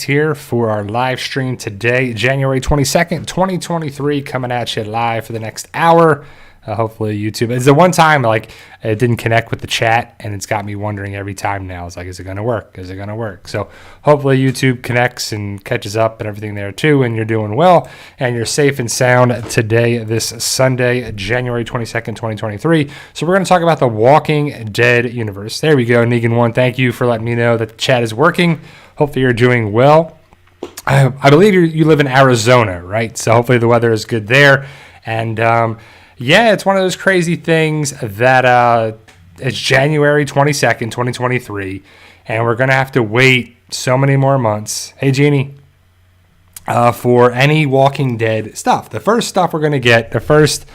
here for our live stream today, January 22nd, 2023, coming at you live for the next hour. Hopefully YouTube. It's the one time it didn't connect with the chat, and it's got me wondering every time now. It's like, is it going to work? Is it going to work? So hopefully YouTube connects and catches up and everything there too, and you're doing well, and you're safe and sound today, this Sunday, January 22nd, 2023. So we're going to talk about the Walking Dead universe. There we go, Negan1. Thank you for letting me know that the chat is working. Hopefully you're doing well. I believe you live in Arizona, right? So hopefully the weather is good there. And yeah, it's one of those crazy things that it's January 22nd, 2023, and we're going to have to wait so many more months. Hey, Jeannie, for any Walking Dead stuff. The first stuff we're going to get, the first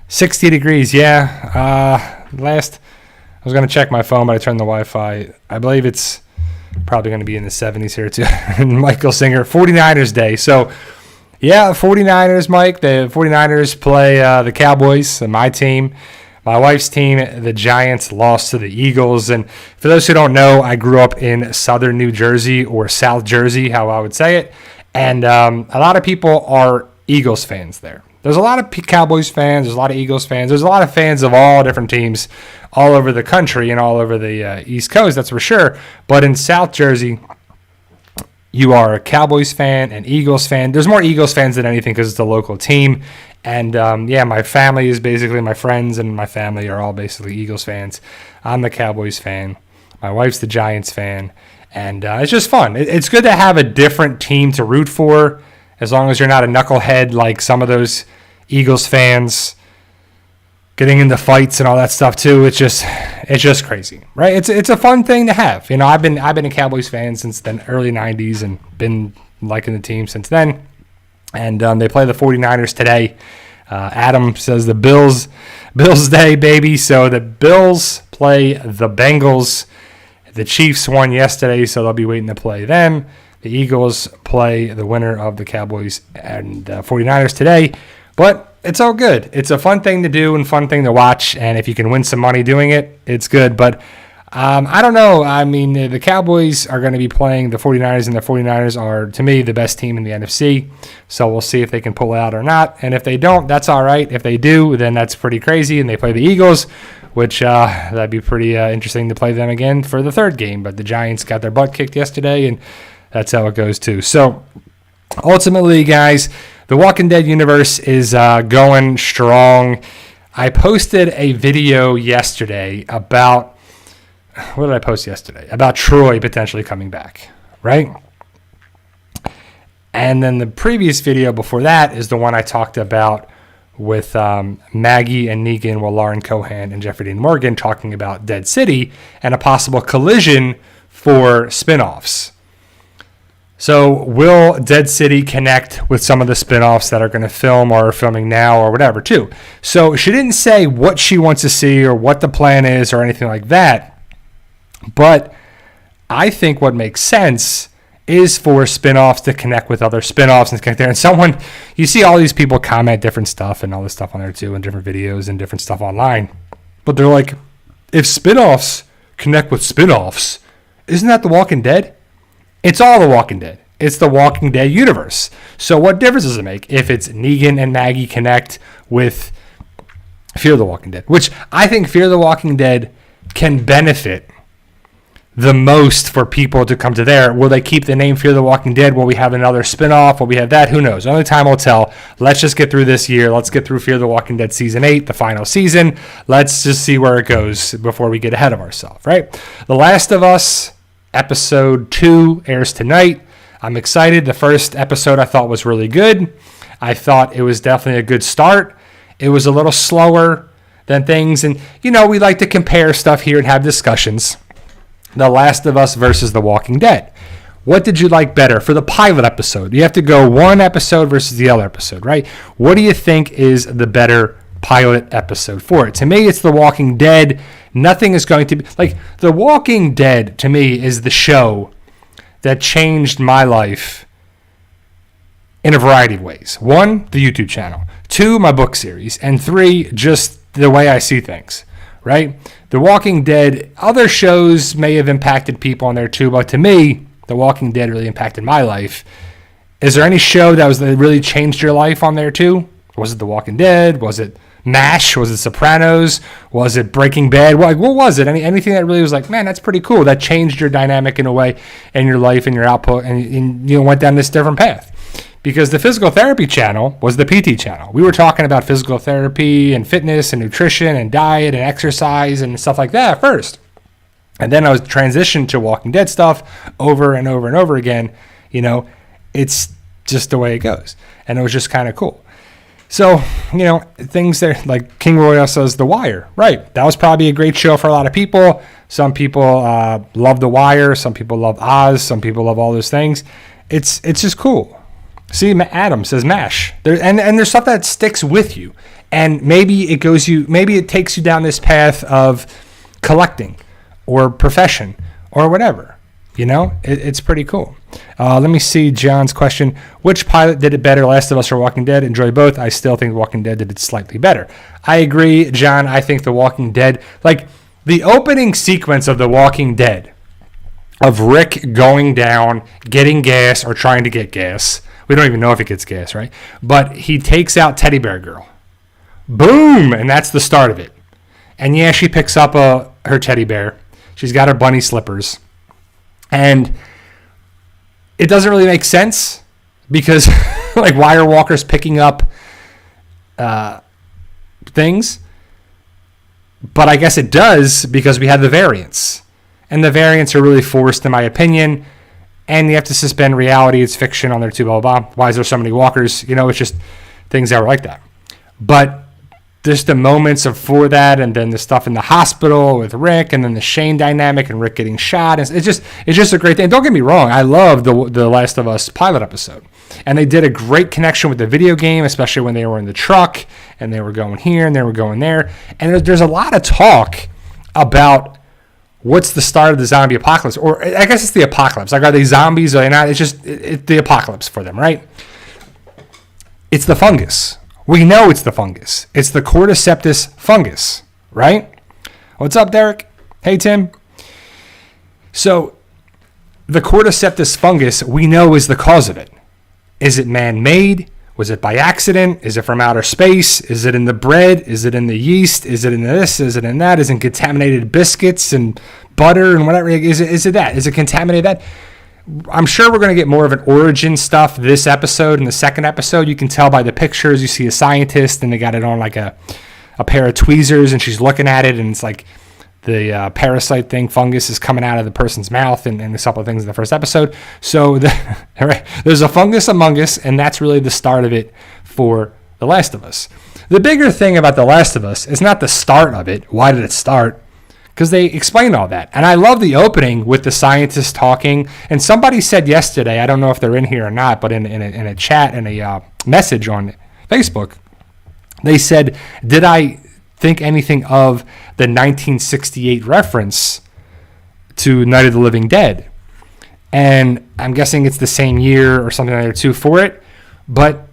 60 degrees, I was going to check my phone, but I turned the Wi-Fi. I believe it's probably going to be in the 70s here, too. Michael Singer, 49ers Day. So, yeah, 49ers, Mike. The 49ers play the Cowboys, my team. My wife's team, the Giants, lost to the Eagles. And for those who don't know, I grew up in southern New Jersey, or South Jersey, how I would say it. And a lot of people are Eagles fans there. There's a lot of Cowboys fans. There's a lot of Eagles fans. There's a lot of fans of all different teams all over the country and all over the East Coast, that's for sure. But in South Jersey, you are a Cowboys fan, an Eagles fan. There's more Eagles fans than anything because it's a local team. And, my family is basically, my friends and my family are all basically Eagles fans. I'm the Cowboys fan. My wife's the Giants fan. And it's just fun. It's good to have a different team to root for, as long as you're not a knucklehead like some of those Eagles fans getting into fights and all that stuff too. It's just crazy, right? It's a fun thing to have. I've been a Cowboys fan since the early 90s and been liking the team since then. And they play the 49ers today. Adam says the Bills Day, baby. So the Bills play the Bengals. The Chiefs won yesterday, so they'll be waiting to play them. The Eagles play the winner of the Cowboys and 49ers today. But it's all good. It's a fun thing to do and fun thing to watch. And if you can win some money doing it, it's good. But I don't know. I mean, the Cowboys are going to be playing the 49ers, and the 49ers are, to me, the best team in the NFC. So we'll see if they can pull it out or not. And if they don't, that's all right. If they do, then that's pretty crazy. And they play the Eagles, which that'd be pretty interesting to play them again for the third game. But the Giants got their butt kicked yesterday, and that's how it goes too. So ultimately, guys, the Walking Dead universe is going strong. I posted a video yesterday about, what did I post yesterday? About Troy potentially coming back, right? And then the previous video before that is the one I talked about with Maggie and Negan, Lauren Cohan and Jeffrey Dean Morgan talking about Dead City and a possible collision for spinoffs. So will Dead City connect with some of the spinoffs that are going to film or are filming now or whatever too? So she didn't say what she wants to see or what the plan is or anything like that. But I think what makes sense is for spinoffs to connect with other spinoffs and connect there. And you see all these people comment different stuff and all this stuff on there too, and different videos and different stuff online. But they're like, if spinoffs connect with spinoffs, isn't that The Walking Dead? It's all The Walking Dead. It's The Walking Dead universe. So what difference does it make if it's Negan and Maggie connect with Fear the Walking Dead? Which I think Fear the Walking Dead can benefit the most for people to come to there. Will they keep the name Fear the Walking Dead? Will we have another spinoff? Will we have that? Who knows? Only time will tell. Let's just get through this year. Let's get through Fear the Walking Dead Season 8, the final season. Let's just see where it goes before we get ahead of ourselves, right? The Last of Us Episode 2 airs tonight. I'm excited. The first episode I thought was really good. I thought it was definitely a good start. It was a little slower than things. And, we like to compare stuff here and have discussions. The Last of Us versus The Walking Dead. What did you like better for the pilot episode? You have to go one episode versus the other episode, right? What do you think is the better pilot episode for it? To me, it's The Walking Dead. Nothing is going to be like The Walking Dead. To me, is the show that changed my life in a variety of ways. 1, the YouTube channel. 2, my book series. And 3, just the way I see things, right? The Walking Dead, other shows may have impacted people on there too, but to me, The Walking Dead really impacted my life. Is there any show that really changed your life on there too? Was it The Walking Dead? Was it MASH? Was it Sopranos? Was it Breaking Bad? What was it? Anything that really was like, man, that's pretty cool. That changed your dynamic in a way in your life and your output, and you went down this different path. Because the physical therapy channel was the PT channel. We were talking about physical therapy and fitness and nutrition and diet and exercise and stuff like that at first. And then I was transitioned to Walking Dead stuff over and over and over again. It's just the way it goes. And it was just kind of cool. So, things there, like King Royal says, The Wire. Right. That was probably a great show for a lot of people. Some people love The Wire. Some people love Oz. Some people love all those things. It's just cool. See, Adam says MASH. And there's stuff that sticks with you. And maybe it takes you down this path of collecting or profession or whatever. It's pretty cool. Let me see John's question. Which pilot did it better, Last of Us or Walking Dead? Enjoy both. I still think Walking Dead did it slightly better. I agree, John. I think The Walking Dead, like the opening sequence of The Walking Dead, of Rick going down, getting gas or trying to get gas. We don't even know if he gets gas, right? But he takes out Teddy Bear Girl. Boom! And that's the start of it. And yeah, she picks up her teddy bear. She's got her bunny slippers. And it doesn't really make sense because, like, why are walkers picking up things? But I guess it does because we have the variants. And the variants are really forced, in my opinion. And you have to suspend reality. It's fiction on there too, blah, blah, blah. Why is there so many walkers? It's just things that were like that. But there's the moments for that, and then the stuff in the hospital with Rick, and then the Shane dynamic and Rick getting shot. It's just a great thing. Don't get me wrong. I love the Last of Us pilot episode. And they did a great connection with the video game, especially when they were in the truck, and they were going here, and they were going there. And there's a lot of talk about what's the start of the zombie apocalypse? Or I guess it's the apocalypse. Like, are they zombies? Are they not? It's just the apocalypse for them, right? It's the fungus. We know it's the fungus. It's the cordyceps fungus, right? What's up, Derek? Hey, Tim. So the cordyceps fungus, we know, is the cause of it. Is it man-made? Was it by accident? Is it from outer space? Is it in the bread? Is it in the yeast? Is it in this? Is it in that? Is it contaminated biscuits and butter and whatever? Is it that? Is it contaminated that? I'm sure we're going to get more of an origin stuff this episode. In the second episode, you can tell by the pictures. You see a scientist, and they got it on like a pair of tweezers, and she's looking at it, and it's like the parasite thing, fungus, is coming out of the person's mouth, and a couple of things in the first episode. So there's a fungus among us, and that's really the start of it for The Last of Us. The bigger thing about The Last of Us is not the start of it. Why did it start? Because they explain all that. And I love the opening with the scientists talking. And somebody said yesterday, I don't know if they're in here or not, but in a chat, in a message on Facebook, they said, did I think anything of the 1968 reference to Night of the Living Dead? And I'm guessing it's the same year or something like that too for it. But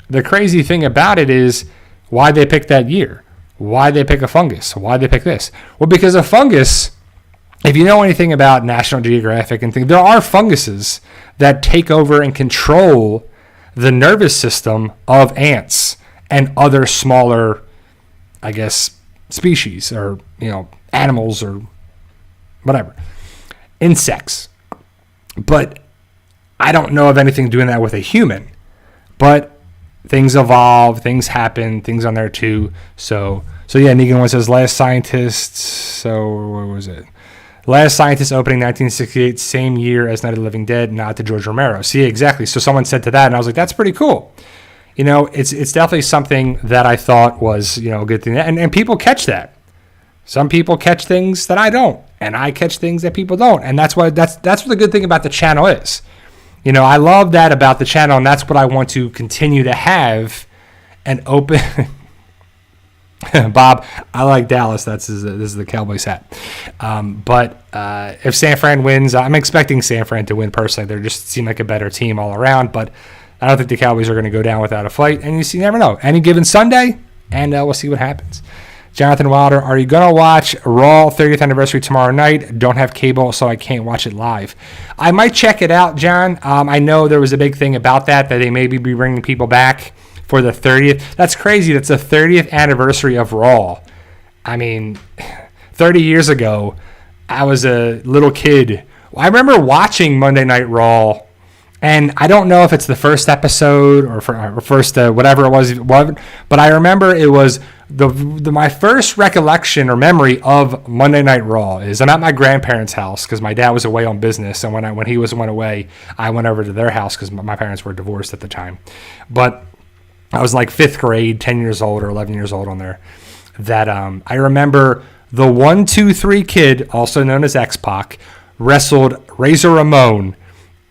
the crazy thing about it is why they picked that year. Why they pick a fungus? Why they pick this? Well, because a fungus, if you know anything about National Geographic and things, there are funguses that take over and control the nervous system of ants and other smaller, I guess, species or, animals or whatever, insects. But I don't know of anything doing that with a human. But things evolve, things happen, things on there too. So yeah, Negan one says Last Scientist. So what was it? Last Scientist opening 1968, same year as Night of the Living Dead, not to George Romero. See, exactly. So someone said to that, and I was like, that's pretty cool. It's definitely something that I thought was, a good thing. And people catch that. Some people catch things that I don't, and I catch things that people don't. And that's what the good thing about the channel is. I love that about the channel, and that's what I want to continue to have an open. Bob, I like Dallas. This is the Cowboys hat. But if San Fran wins, I'm expecting San Fran to win personally. They just seem like a better team all around, but I don't think the Cowboys are going to go down without a fight. And you never know. Any given Sunday, and we'll see what happens. Jonathan Wilder, are you going to watch Raw 30th anniversary tomorrow night? Don't have cable, so I can't watch it live. I might check it out, John. I know there was a big thing about that they maybe be bringing people back for the 30th. That's crazy. That's the 30th anniversary of Raw. I mean, 30 years ago, I was a little kid. I remember watching Monday Night Raw, and I don't know if it's the first episode or first whatever it was, but I remember it was my first recollection or memory of Monday Night Raw is I'm at my grandparents' house because my dad was away on business, and when he went away, I went over to their house because my parents were divorced at the time. But I was like 5th grade, 10 years old or 11 years old on there. That I remember the 1, 2, 3 Kid, also known as X-Pac, wrestled Razor Ramon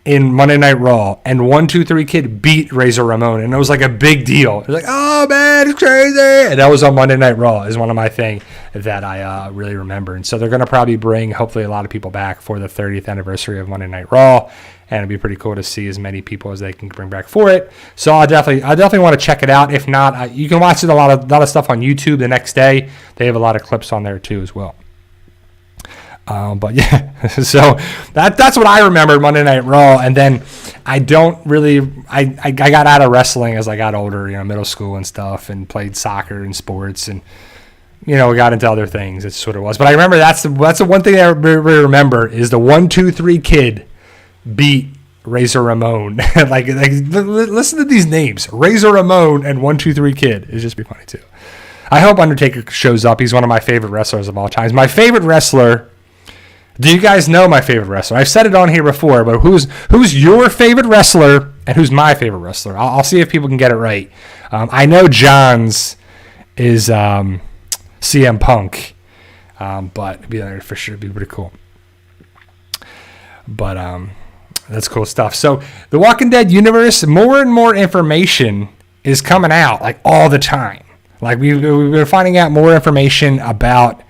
in Monday Night Raw, and 1, 2, 3 Kid beat Razor Ramon, and it was like a big deal. It was like, oh man, it's crazy, and that was on Monday Night Raw. Is one of my things that I really remember. And so they're going to probably bring hopefully a lot of people back for the 30th anniversary of Monday Night Raw, and it'd be pretty cool to see as many people as they can bring back for it. So I definitely want to check it out. If not, you can watch it a lot of stuff on YouTube the next day. They have a lot of clips on there too as well. But yeah, so that's what I remembered Monday Night Raw. And then I don't really, I got out of wrestling as I got older, middle school and stuff, and played soccer and sports, and got into other things. It's what it was. But I remember that's the one thing I really remember is the 1, 2, 3 Kid beat Razor Ramon. like listen to these names: Razor Ramon and 1, 2, 3 Kid. It's just be funny too. I hope Undertaker shows up. He's one of my favorite wrestlers of all time. My favorite wrestler. Do you guys know my favorite wrestler? I've said it on here before, but who's your favorite wrestler and who's my favorite wrestler? I'll see if people can get it right. I know John's is CM Punk, but it'd be there for sure. It'd be pretty cool. But that's cool stuff. So the Walking Dead universe, more and more information is coming out like all the time. Like we've been finding out more information about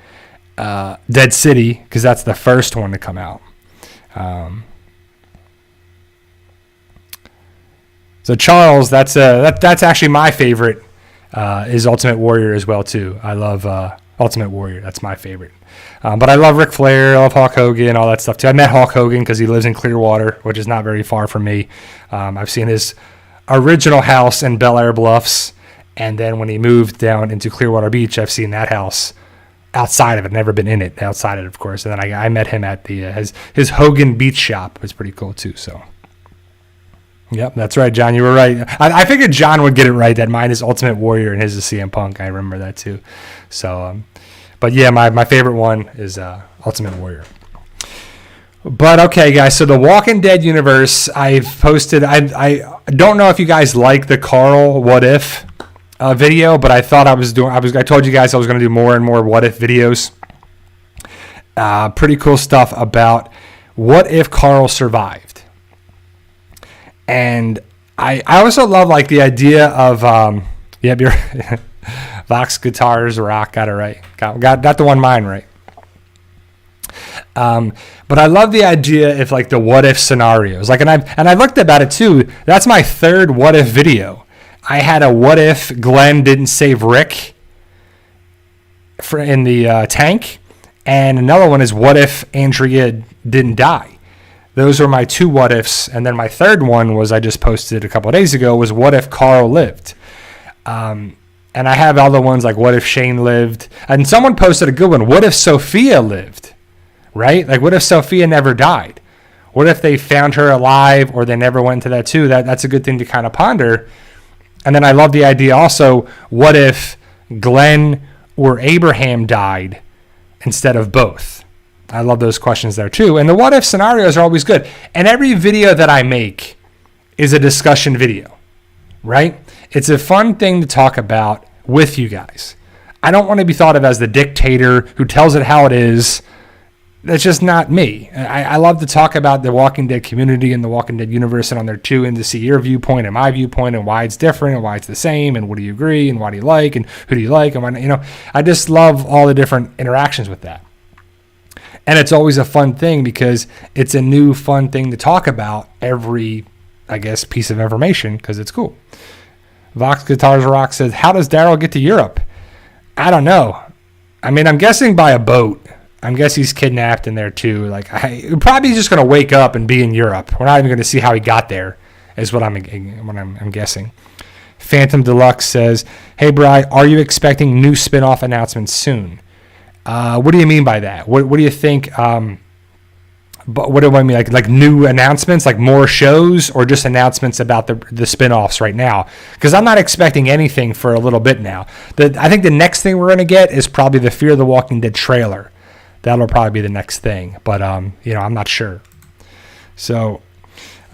Dead City, because that's the first one to come out. So Charles, that's actually my favorite. Is Ultimate Warrior as well too. I love Ultimate Warrior. That's my favorite. But I love Ric Flair. I love Hulk Hogan, all that stuff too. I met Hulk Hogan because he lives in Clearwater, which is not very far from me. I've seen his original house in Bel Air Bluffs, and then when he moved down into Clearwater Beach, I've seen that house. Outside of it, never been in it. Outside of it, of course. And then I met him at the his Hogan Beach shop. It was pretty cool too. So, yep, that's right, John. You were right. I figured John would get it right. That mine is Ultimate Warrior and his is CM Punk. I remember that too. So, but yeah, my favorite one is Ultimate Warrior. But okay, guys. So the Walking Dead universe, I've posted. I don't know if you guys like the Carl What If video, but I thought I told you guys I was going to do more and more what if videos. Pretty cool stuff about what if Carl survived. And I also love like the idea of your Vox Guitars Rock, got it right. Got the one mine right. But I love the idea if like the what if scenarios. Like, and I looked about it too. That's my third what if video. I had a what if Glenn didn't save Rick in the tank, and another one is what if Andrea didn't die. Those were my two what ifs, and then my third one was I just posted a couple of days ago was what if Carl lived. And I have other ones like what if Shane lived, and someone posted a good one. What if Sophia lived? Right? Like what if Sophia never died? What if they found her alive, or they never went into that too? That's a good thing to kind of ponder. And then I love the idea also, what if Glenn or Abraham died instead of both? I love those questions there too. And the what if scenarios are always good. And every video that I make is a discussion video, right? It's a fun thing to talk about with you guys. I don't want to be thought of as the dictator who tells it how it is. That's just not me. I love to talk about the Walking Dead community and the Walking Dead universe and on there too, and to see your viewpoint and my viewpoint and why it's different and why it's the same and what do you agree and why do you like and who do you like and why, I just love all the different interactions with that. And it's always a fun thing because it's a new fun thing to talk about every, I guess, piece of information because it's cool. Vox Guitars Rock says, how does Daryl get to Europe? I don't know. I mean, I'm guessing by a boat. I'm guessing he's kidnapped in there too. Like, probably just going to wake up and be in Europe. We're not even going to see how he got there, is what I'm guessing. Phantom Deluxe says, "Hey, Bri, are you expecting new spin-off announcements soon?" What do you mean by that? What do you think? But what do I mean? Like new announcements, like more shows, or just announcements about the spin-offs right now? Because I'm not expecting anything for a little bit now. I think the next thing we're going to get is probably the Fear the Walking Dead trailer. That'll probably be the next thing. But, I'm not sure. So,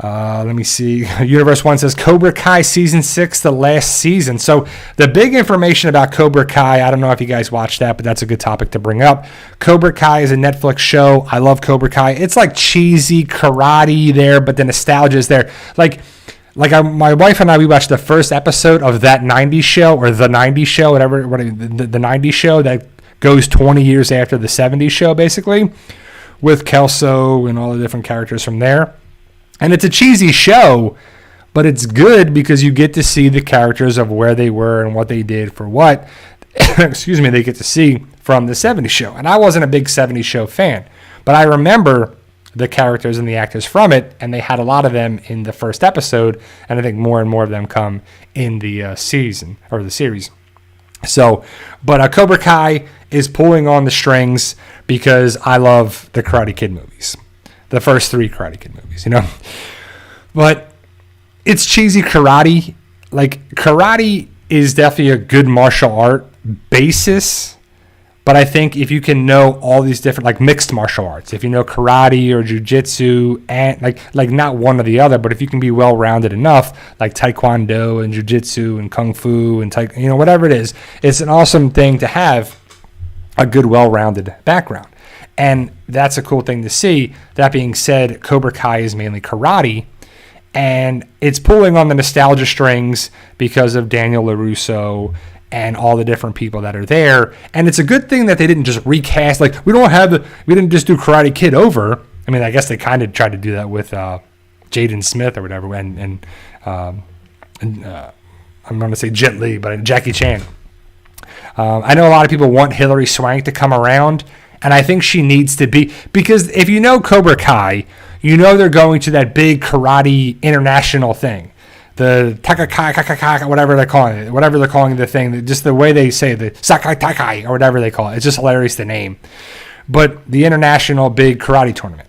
let me see. Universe 1 says, Cobra Kai Season 6, the last season. So, the big information about Cobra Kai, I don't know if you guys watched that, but that's a good topic to bring up. Cobra Kai is a Netflix show. I love Cobra Kai. It's like cheesy karate there, but the nostalgia is there. My wife and I, we watched the first episode of That 90s Show, or The 90s Show, whatever, the 90s show that goes 20 years after the 70s show, basically, with Kelso and all the different characters from there. And it's a cheesy show, but it's good because you get to see the characters of where they were and what they did for what, they get to see from the 70s show. And I wasn't a big 70s show fan, but I remember the characters and the actors from it, and they had a lot of them in the first episode, and I think more and more of them come in the season, or the series. So, but Cobra Kai is pulling on the strings because I love the Karate Kid movies, the first 3 Karate Kid movies, But it's cheesy karate. Like, karate is definitely a good martial art basis, but I think if you can know all these different, like, mixed martial arts, if you know karate or jiu-jitsu, and like not one or the other, but if you can be well-rounded enough, like taekwondo and jiu-jitsu and kung fu and whatever it is, it's an awesome thing to have a good, well-rounded background. And that's a cool thing to see. That being said, Cobra Kai is mainly karate, and it's pulling on the nostalgia strings because of Daniel LaRusso and all the different people that are there. And it's a good thing that they didn't just recast. Like, we didn't just do Karate Kid over. I mean, I guess they kind of tried to do that with Jaden Smith or whatever, and I'm going to say Jet Li, but Jackie Chan. I know a lot of people want Hilary Swank to come around, and I think she needs to be, because if you know Cobra Kai, they're going to that big karate international thing. The Takakai, whatever they're calling the thing, just the way they say the Sakai Takai or whatever they call it. It's just hilarious, the name. But the international big karate tournament.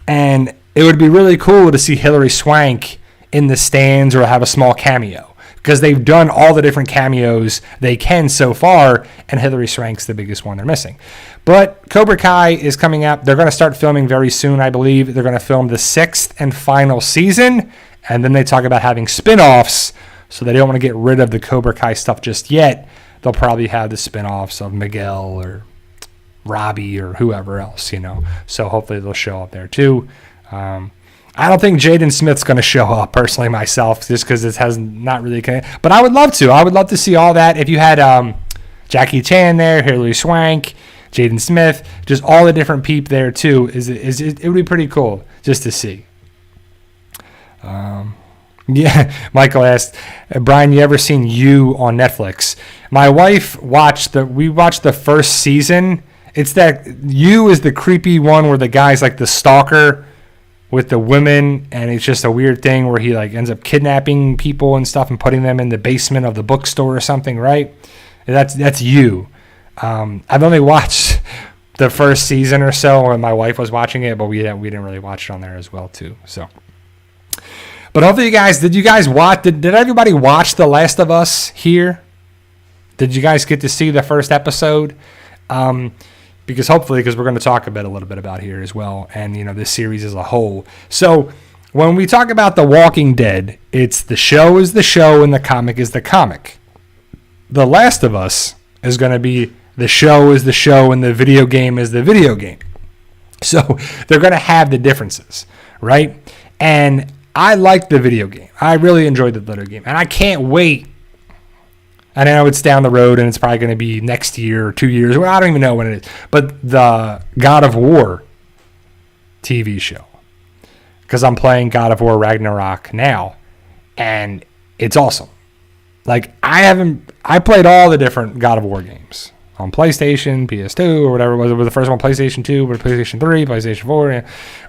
And it would be really cool to see Hilary Swank in the stands or have a small cameo, because they've done all the different cameos they can so far, and Hilary Swank's the biggest one they're missing. But Cobra Kai is coming out. They're going to start filming very soon, I believe. They're going to film the 6th and final season. And then they talk about having spin-offs, so they don't want to get rid of the Cobra Kai stuff just yet. They'll probably have the spin-offs of Miguel or Robbie or whoever else, So hopefully they'll show up there too. I don't think Jaden Smith's going to show up, personally, myself, just because it has not really connected. But I would love to. I would love to see all that. If you had Jackie Chan there, Hilary Swank, Jaden Smith, just all the different peep there too, it would be pretty cool just to see. Michael asked, Brian, you ever seen You on Netflix? My wife watched the first season. It's that You is the creepy one where the guy's like the stalker with the women, and it's just a weird thing where he like ends up kidnapping people and stuff and putting them in the basement of the bookstore or something, right? That's You. I've only watched the first season or so when my wife was watching it, but we didn't really watch it on there as well too. So. But hopefully did you guys watch, did everybody watch The Last of Us here? Did you guys get to see the first episode? Because we're going to talk a little bit about here as well, and this series as a whole. So when we talk about The Walking Dead, it's the show is the show and the comic is the comic. The Last of Us is going to be the show is the show and the video game is the video game. So they're going to have the differences, right? And I like the video game. I really enjoyed the video game. And I can't wait. I know it's down the road and it's probably going to be next year or 2 years. Well, I don't even know when it is. But the God of War TV show. Because I'm playing God of War Ragnarok now. And it's awesome. Like, I played all the different God of War games. on PlayStation, PS2, or whatever it was. It was the first one, PlayStation 2, but PlayStation 3, PlayStation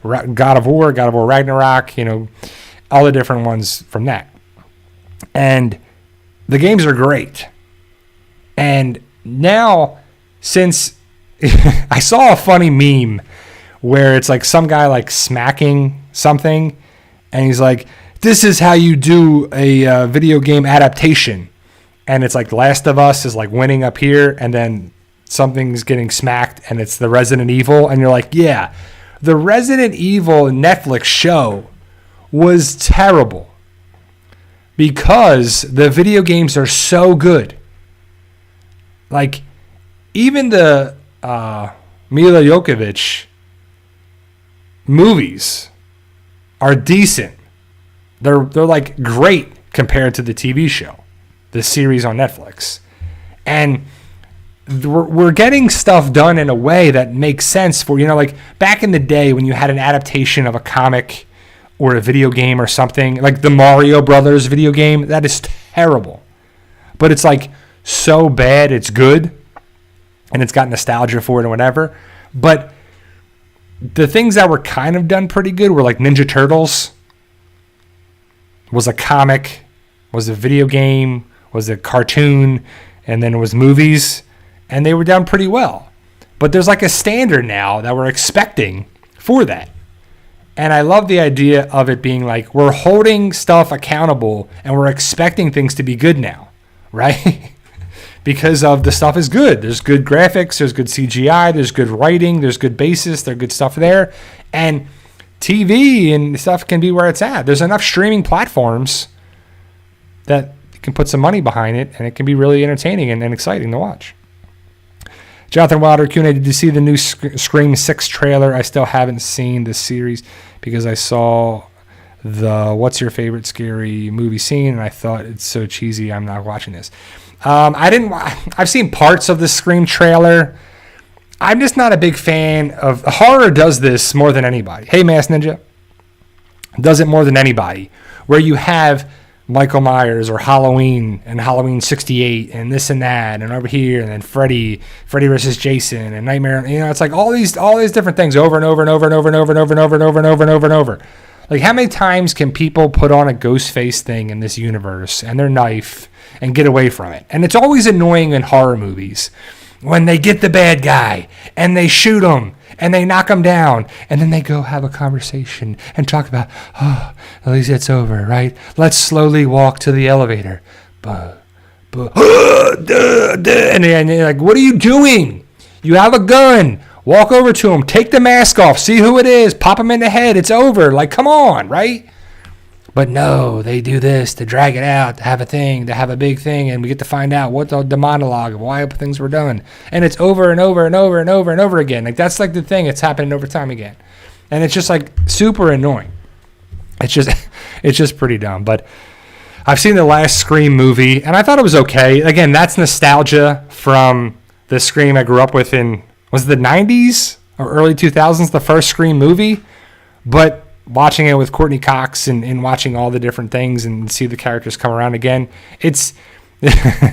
4, God of War Ragnarok, all the different ones from that. And the games are great. And now, since I saw a funny meme where it's like some guy like smacking something, and he's like, this is how you do a video game adaptation. And it's like Last of Us is like winning up here, and then something's getting smacked, and it's the Resident Evil. And you're like, yeah, the Resident Evil Netflix show was terrible because the video games are so good. Like, even the Mila Jovovich movies are decent. They're like great compared to the TV show, the series on Netflix. And we're getting stuff done in a way that makes sense for, like back in the day when you had an adaptation of a comic or a video game or something, like the Mario Brothers video game, that is terrible. But it's like so bad it's good, and it's got nostalgia for it and whatever. But the things that were kind of done pretty good were like Ninja Turtles was a comic, was a video game, was a cartoon, and then it was movies, and they were done pretty well. But there's like a standard now that we're expecting for that. And I love the idea of it being like we're holding stuff accountable and we're expecting things to be good now, right? Because of the stuff is good. There's good graphics, there's good CGI, there's good writing, there's good basis, there's good stuff there. And TV and stuff can be where it's at. There's enough streaming platforms that you can put some money behind it, and it can be really entertaining and exciting to watch. Jonathan Wilder, Q&A, did you see the new Scream 6 trailer? I still haven't seen the series because I saw the what's your favorite scary movie scene, and I thought it's so cheesy, I'm not watching this. I've seen parts of the Scream trailer. I'm just not a big fan of horror. Does this more than anybody. Hey, Mass Ninja does it more than anybody, where you have Michael Myers or Halloween and Halloween 68 and this and that and over here, and then Freddy versus Jason and Nightmare. It's like all these different things over and over and over and over and over and over and over and over and over and over and over. Like, how many times can people put on a ghost face thing in this universe and their knife and get away from it? And it's always annoying in horror movies when they get the bad guy and they shoot him and they knock him down and then they go have a conversation and talk about, oh, at least it's over, right? Let's slowly walk to the elevator. And you're like, what are you doing? You have a gun. Walk over to him. Take the mask off. See who it is. Pop him in the head. It's over. Like, come on, right? But no, they do this to drag it out, to have a thing, to have a big thing, and we get to find out what the monologue of why things were done. And it's over and over and over and over and over again. Like, that's like the thing. It's happening over time again. And it's just like super annoying. It's just pretty dumb. But I've seen the last Scream movie, and I thought it was okay. Again, that's nostalgia from the Scream I grew up with in, was it the 90s or early 2000s, the first Scream movie? But watching it with Courtney Cox and watching all the different things and see the characters come around again, it's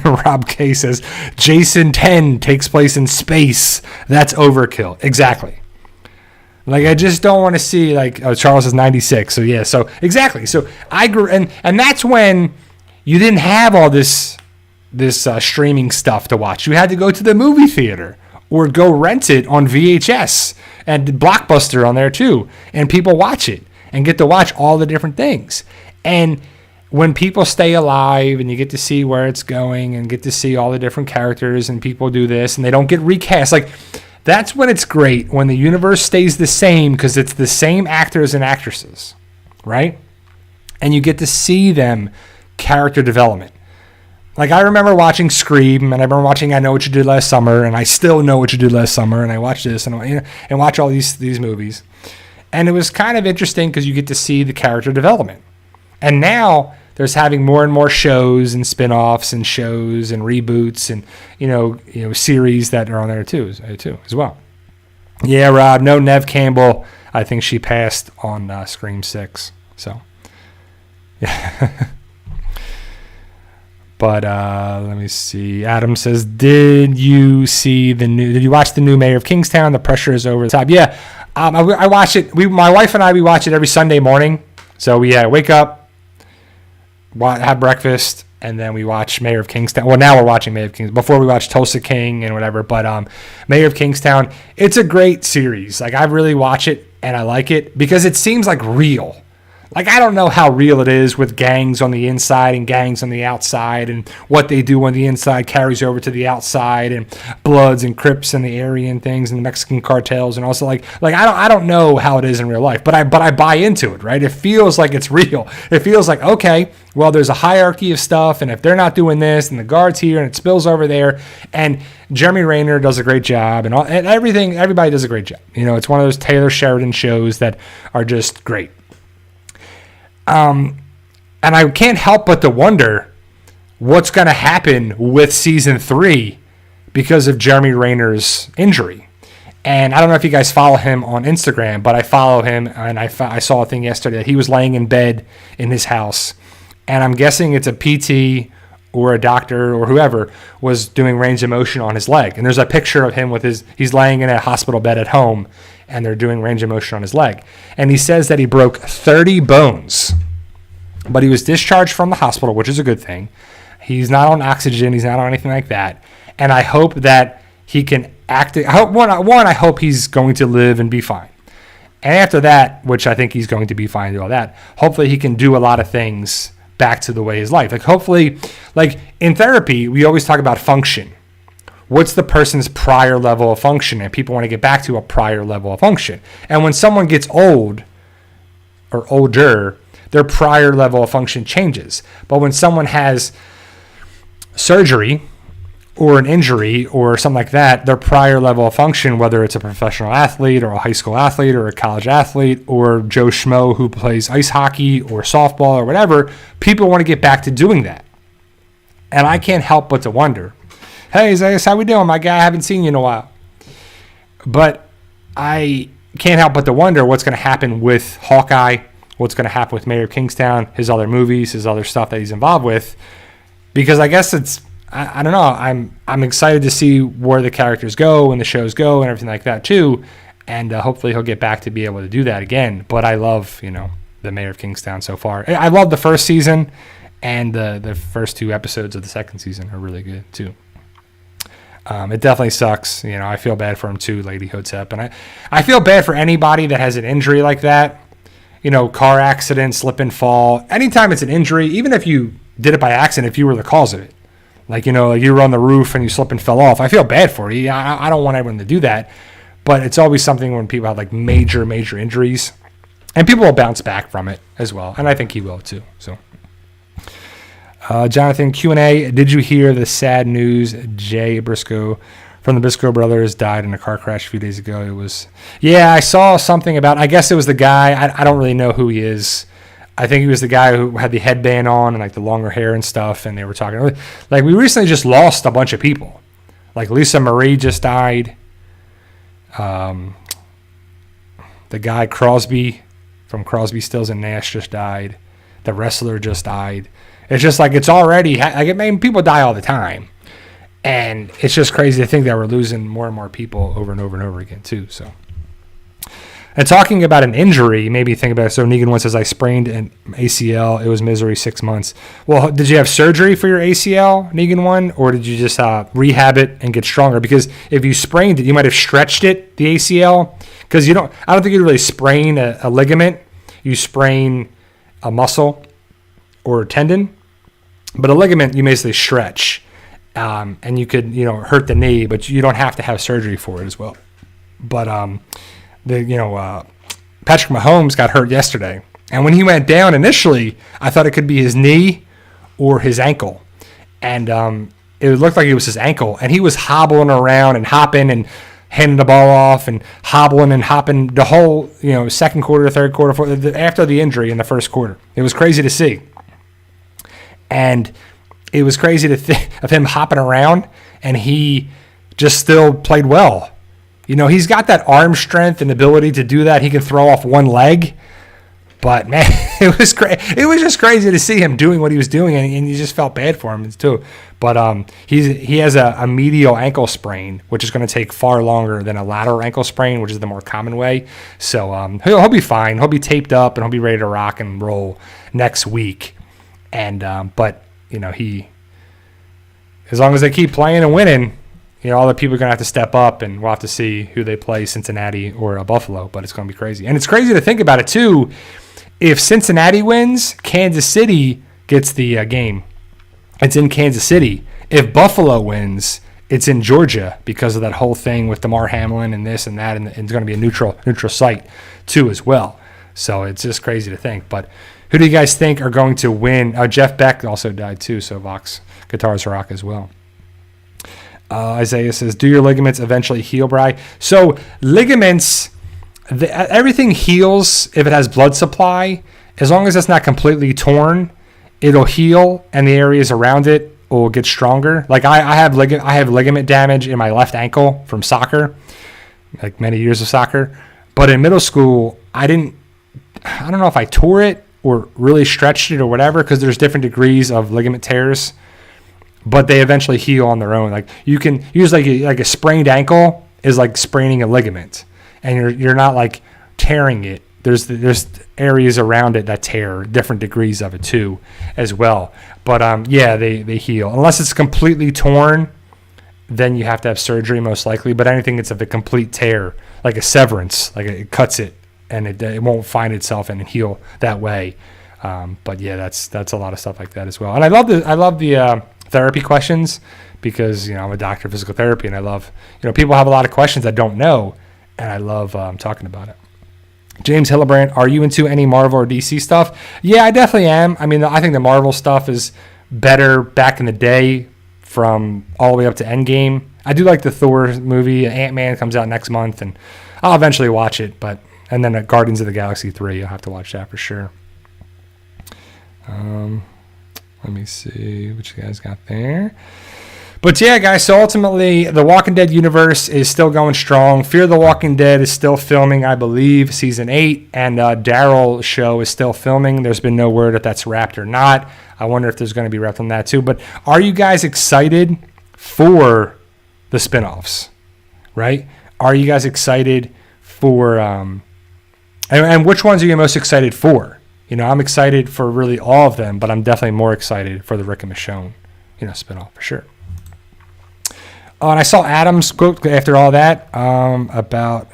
Rob K says Jason 10 takes place in space. That's overkill. Exactly. Like, I just don't want to see, like, Charles is 96. So yeah, so exactly. So I grew, and that's when you didn't have all this streaming stuff to watch. You had to go to the movie theater or go rent it on VHS, and Blockbuster on there too, and people watch it and get to watch all the different things. And when people stay alive and you get to see where it's going and get to see all the different characters and people do this and they don't get recast, like, that's when it's great, when the universe stays the same because it's the same actors and actresses, right? And you get to see them character development. Like, I remember watching Scream, and I remember watching I Know What You Did Last Summer, and I still know what you did last summer, and I watch this and watch all these movies. And it was kind of interesting because you get to see the character development. And now there's having more and more shows and spin-offs and shows and reboots and series that are on there too as well. Yeah, Rob, no Neve Campbell. I think she passed on Scream 6. So, yeah. But let me see. Adam says, Did you watch the new Mayor of Kingstown? The pressure is over the top. Yeah, I watch it. My wife and I, we watch it every Sunday morning. So we wake up, have breakfast, and then we watch Mayor of Kingstown. Well, now we're watching Mayor of Kingstown. Before we watch Tulsa King and whatever. But Mayor of Kingstown, it's a great series. Like, I really watch it, and I like it because it seems like real. Like, I don't know how real it is with gangs on the inside and gangs on the outside, and what they do on the inside carries over to the outside, and Bloods and Crips and the Aryan things and the Mexican cartels, and also like I don't know how it is in real life, but I buy into it, right? It feels like it's real. It feels like, okay, well, there's a hierarchy of stuff, and if they're not doing this, and the guard's here, and it spills over there, and Jeremy Renner does a great job, and everybody does a great job. You know, it's one of those Taylor Sheridan shows that are just great. And I can't help but to wonder what's going to happen with season 3 because of Jeremy Renner's injury. And I don't know if you guys follow him on Instagram, but I follow him, and I saw a thing yesterday that he was laying in bed in his house, and I'm guessing it's a PT or a doctor or whoever was doing range of motion on his leg. And there's a picture of him with he's laying in a hospital bed at home, and they're doing range of motion on his leg. And he says that he broke 30 bones, but he was discharged from the hospital, which is a good thing. He's not on oxygen. He's not on anything like that. And I hope that he can act. I hope he's going to live and be fine. And after that, which I think he's going to be fine, do all that, hopefully he can do a lot of things back to the way his life. Like, hopefully, like in therapy, we always talk about function. What's the person's prior level of function? And people want to get back to a prior level of function. And when someone gets old or older, their prior level of function changes. But when someone has surgery or an injury or something like that, their prior level of function, whether it's a professional athlete or a high school athlete or a college athlete or Joe Schmo who plays ice hockey or softball or whatever, people want to get back to doing that. And I can't help but to wonder, hey, Zayas, how we doing, my guy? I haven't seen you in a while. But I can't help but to wonder what's going to happen with Hawkeye, what's going to happen with Mayor of Kingstown, his other movies, his other stuff that he's involved with. Because I guess I don't know. I'm excited to see where the characters go and the shows go and everything like that too, and hopefully he'll get back to be able to do that again. But I love, the Mayor of Kingstown so far. I love the first season, and the first 2 episodes of the second season are really good too. It definitely sucks. I feel bad for him too, Lady Hotep, and I feel bad for anybody that has an injury like that. Car accident, slip and fall. Anytime it's an injury, even if you did it by accident, if you were the cause of it. Like, you were on the roof and you slipped and fell off. I feel bad for you. I don't want everyone to do that. But it's always something when people have like major, major injuries. And people will bounce back from it as well. And I think he will too. So, Jonathan, Q&A. Did you hear the sad news? Jay Briscoe from the Briscoe brothers died in a car crash a few days ago. I saw something about, I guess it was the guy. I don't really know who he is. I think he was the guy who had the headband on and like the longer hair and stuff. And they were talking like, we recently just lost a bunch of people. Like Lisa Marie just died. The guy Crosby from Crosby, Stills and Nash just died. The wrestler just died. It's just like, it's already, people die all the time. And it's just crazy to think that we're losing more and more people over and over and over again too. So. And talking about an injury, maybe think about it. So Negan 1 says, I sprained an ACL. It was misery 6 months. Well, did you have surgery for your ACL, Negan 1? Or did you just rehab it and get stronger? Because if you sprained it, you might have stretched it, the ACL. Because I don't think you really sprain a ligament. You sprain a muscle or a tendon. But a ligament, you basically stretch. And you could, hurt the knee, but you don't have to have surgery for it as well. But, Patrick Mahomes got hurt yesterday. And when he went down initially, I thought it could be his knee or his ankle. And it looked like it was his ankle. And he was hobbling around and hopping and handing the ball off and hobbling and hopping the whole, second quarter, third quarter, after the injury in the first quarter. It was crazy to see. And it was crazy to think of him hopping around, and he just still played well. He's got that arm strength and ability to do that. He can throw off one leg. But man, it was great. It was just crazy to see him doing what he was doing, and you just felt bad for him too. But he has a medial ankle sprain, which is going to take far longer than a lateral ankle sprain, which is the more common way. So he'll be fine. He'll be taped up and he'll be ready to rock and roll next week. And but he, as long as they keep playing and winning, all the people are going to have to step up, and we'll have to see who they play, Cincinnati or Buffalo. But it's going to be crazy, and it's crazy to think about it too. If Cincinnati wins, Kansas City gets the game. It's in Kansas City. If Buffalo wins, it's in Georgia because of that whole thing with DeMar Hamlin and this and that, and it's going to be a neutral site too as well. So it's just crazy to think. But who do you guys think are going to win? Jeff Beck also died too, so Vox Guitars Rock as well. Isaiah says, do your ligaments eventually heal, Bri? So ligaments, everything heals if it has blood supply. As long as it's not completely torn, it'll heal, and the areas around it will get stronger. Like I have ligament damage in my left ankle from soccer, like many years of soccer. But in middle school, I don't know if I tore it or really stretched it or whatever, because there's different degrees of ligament tears. But they eventually heal on their own. Like you can use like a sprained ankle is like spraining a ligament, and you're not like tearing it. There's areas around it that tear, different degrees of it too, as well. But they heal unless it's completely torn. Then you have to have surgery most likely. But anything that's of a complete tear, like a severance, like it cuts it and it won't find itself and heal that way. But yeah, that's a lot of stuff like that as well. And I love the therapy questions, because I'm a doctor of physical therapy, and I love people have a lot of questions that don't know, and I love talking about it. James Hillebrand, are you into any Marvel or DC stuff? Yeah, I definitely am. I mean, I think the Marvel stuff is better back in the day, from all the way up to Endgame. I do like the Thor movie. Ant-Man comes out next month, and I'll eventually watch it. And then Guardians of the Galaxy 3, I'll have to watch that for sure. Let me see what you guys got there. But yeah, guys, so ultimately, the Walking Dead universe is still going strong. Fear the Walking Dead is still filming, I believe, season 8, and Daryl's show is still filming. There's been no word if that's wrapped or not. I wonder if there's going to be wrapped on that too. But are you guys excited for the spinoffs, right? Are you guys excited for, and which ones are you most excited for? I'm excited for really all of them, but I'm definitely more excited for the Rick and Michonne, spinoff for sure. And I saw Adam's quote after all that about,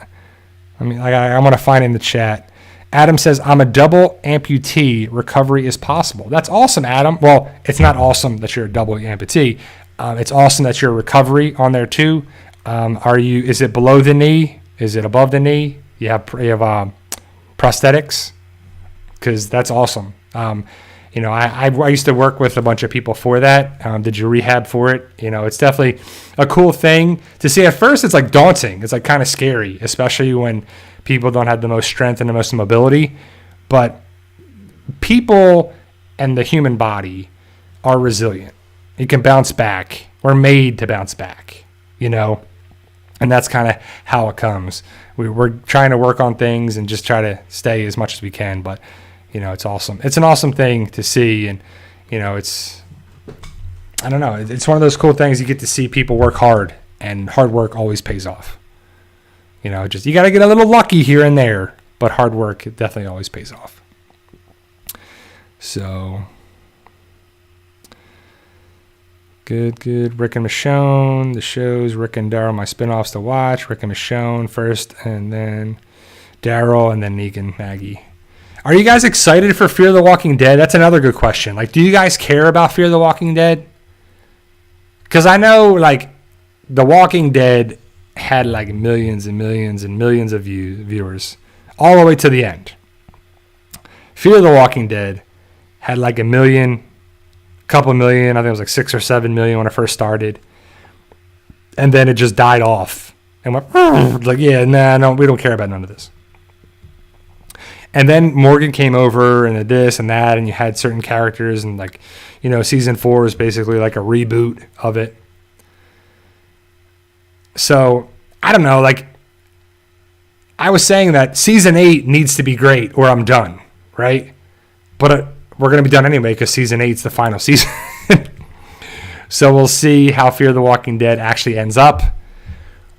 I want to find in the chat. Adam says, I'm a double amputee. Recovery is possible. That's awesome, Adam. Well, it's not awesome that you're a double amputee. It's awesome that you're recovery on there too. Is it below the knee? Is it above the knee? You have prosthetics? Because that's awesome. I used to work with a bunch of people for that. Did you rehab for it? It's definitely a cool thing to see. At first, it's like daunting. It's like kind of scary, especially when people don't have the most strength and the most mobility. But people and the human body are resilient. You can bounce back. We're made to bounce back, and that's kind of how it comes. We're trying to work on things and just try to stay as much as we can, but it's awesome. It's an awesome thing to see, and it's one of those cool things. You get to see people work hard, and hard work always pays off. You got to get a little lucky here and there, but hard work definitely always pays off. So good. Rick and Michonne, the shows. Rick and Daryl, my spinoffs to watch. Rick and Michonne first, and then Daryl, and then Negan, Maggie. Are you guys excited for Fear the Walking Dead? That's another good question. Do you guys care about Fear the Walking Dead? Because I know, The Walking Dead had, millions and millions and millions of viewers all the way to the end. Fear the Walking Dead had, a million, couple million. I think it was, 6 or 7 million when it first started. And then it just died off. And went, no, we don't care about none of this. And then Morgan came over and this and that, and you had certain characters, and season 4 is basically like a reboot of it. So I don't know, I was saying that season 8 needs to be great or I'm done, right? But we're going to be done anyway because season 8's the final season. So we'll see how Fear the Walking Dead actually ends up.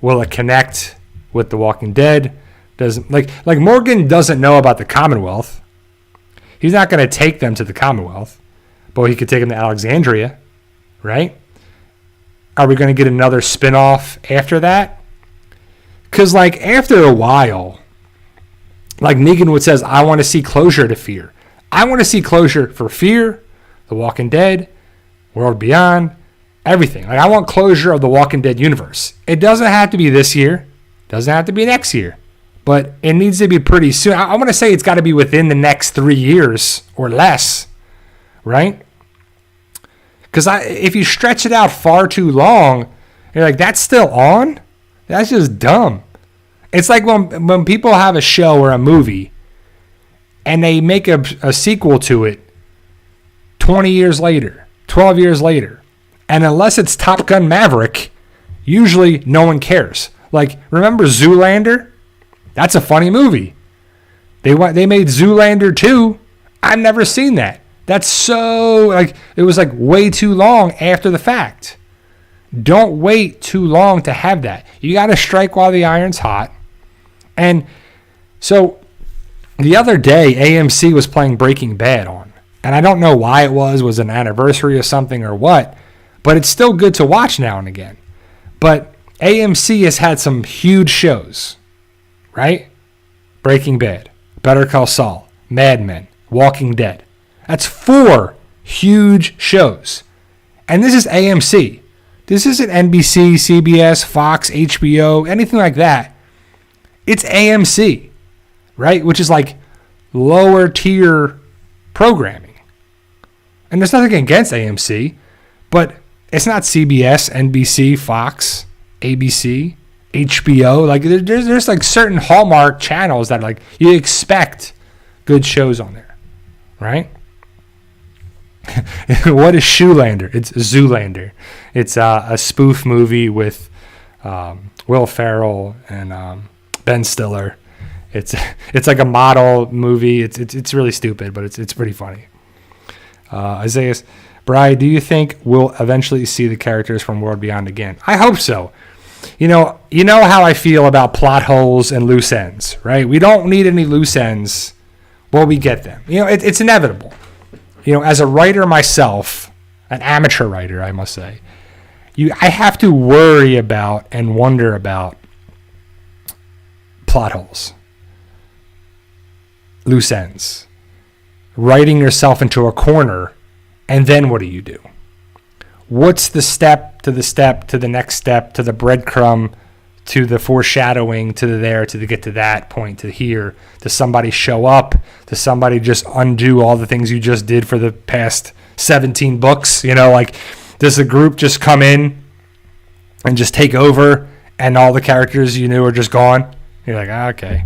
Will it connect with The Walking Dead? Doesn't like Morgan doesn't know about the Commonwealth. He's not going to take them to the Commonwealth, but he could take them to Alexandria, right? Are we going to get another spinoff after that? Because like after a while, like Negan would says, I want to see closure to Fear. I want to see closure for Fear, The Walking Dead, World Beyond, everything. Like I want closure of the Walking Dead universe. It doesn't have to be this year. Doesn't have to be next year. But it needs to be pretty soon. I want to say it's got to be within the next 3 years or less, right? Because if you stretch it out far too long, you're like, that's still on? That's just dumb. It's like when people have a show or a movie and they make a sequel to it 20 years later, 12 years later. And unless it's Top Gun Maverick, usually no one cares. Like, remember Zoolander? That's a funny movie. They made Zoolander 2. I've never seen that. That's so, like, it was like way too long after the fact. Don't wait too long to have that. You got to strike while the iron's hot. And so the other day, AMC was playing Breaking Bad on. And I don't know why it was an anniversary or something or what, but it's still good to watch now and again. But AMC has had some huge shows, right? Breaking Bad, Better Call Saul, Mad Men, Walking Dead. That's 4 huge shows. And this is AMC. This isn't NBC, CBS, Fox, HBO, anything like that. It's AMC, right? Which is like lower tier programming. And there's nothing against AMC, but it's not CBS, NBC, Fox, ABC, HBO. Like there's like certain Hallmark channels that like you expect good shows on there, right? What is Shoelander? It's Zoolander. It's a spoof movie with Will Ferrell and Ben Stiller. It's like a model movie. It's really stupid, but it's pretty funny. Isaiah, Bri, do you think we'll eventually see the characters from World Beyond again? I hope so. You know how I feel about plot holes and loose ends, right? We don't need any loose ends. Well, we get them. It's inevitable. As a writer myself, an amateur writer, I must say, I have to worry about and wonder about plot holes, loose ends, writing yourself into a corner, and then what do? What's the step to the next step, to the breadcrumb, to the foreshadowing, to the get to that point, to here? Does somebody show up? Does somebody just undo all the things you just did for the past 17 books? Does the group just come in and just take over and all the characters you knew are just gone? You're like, okay,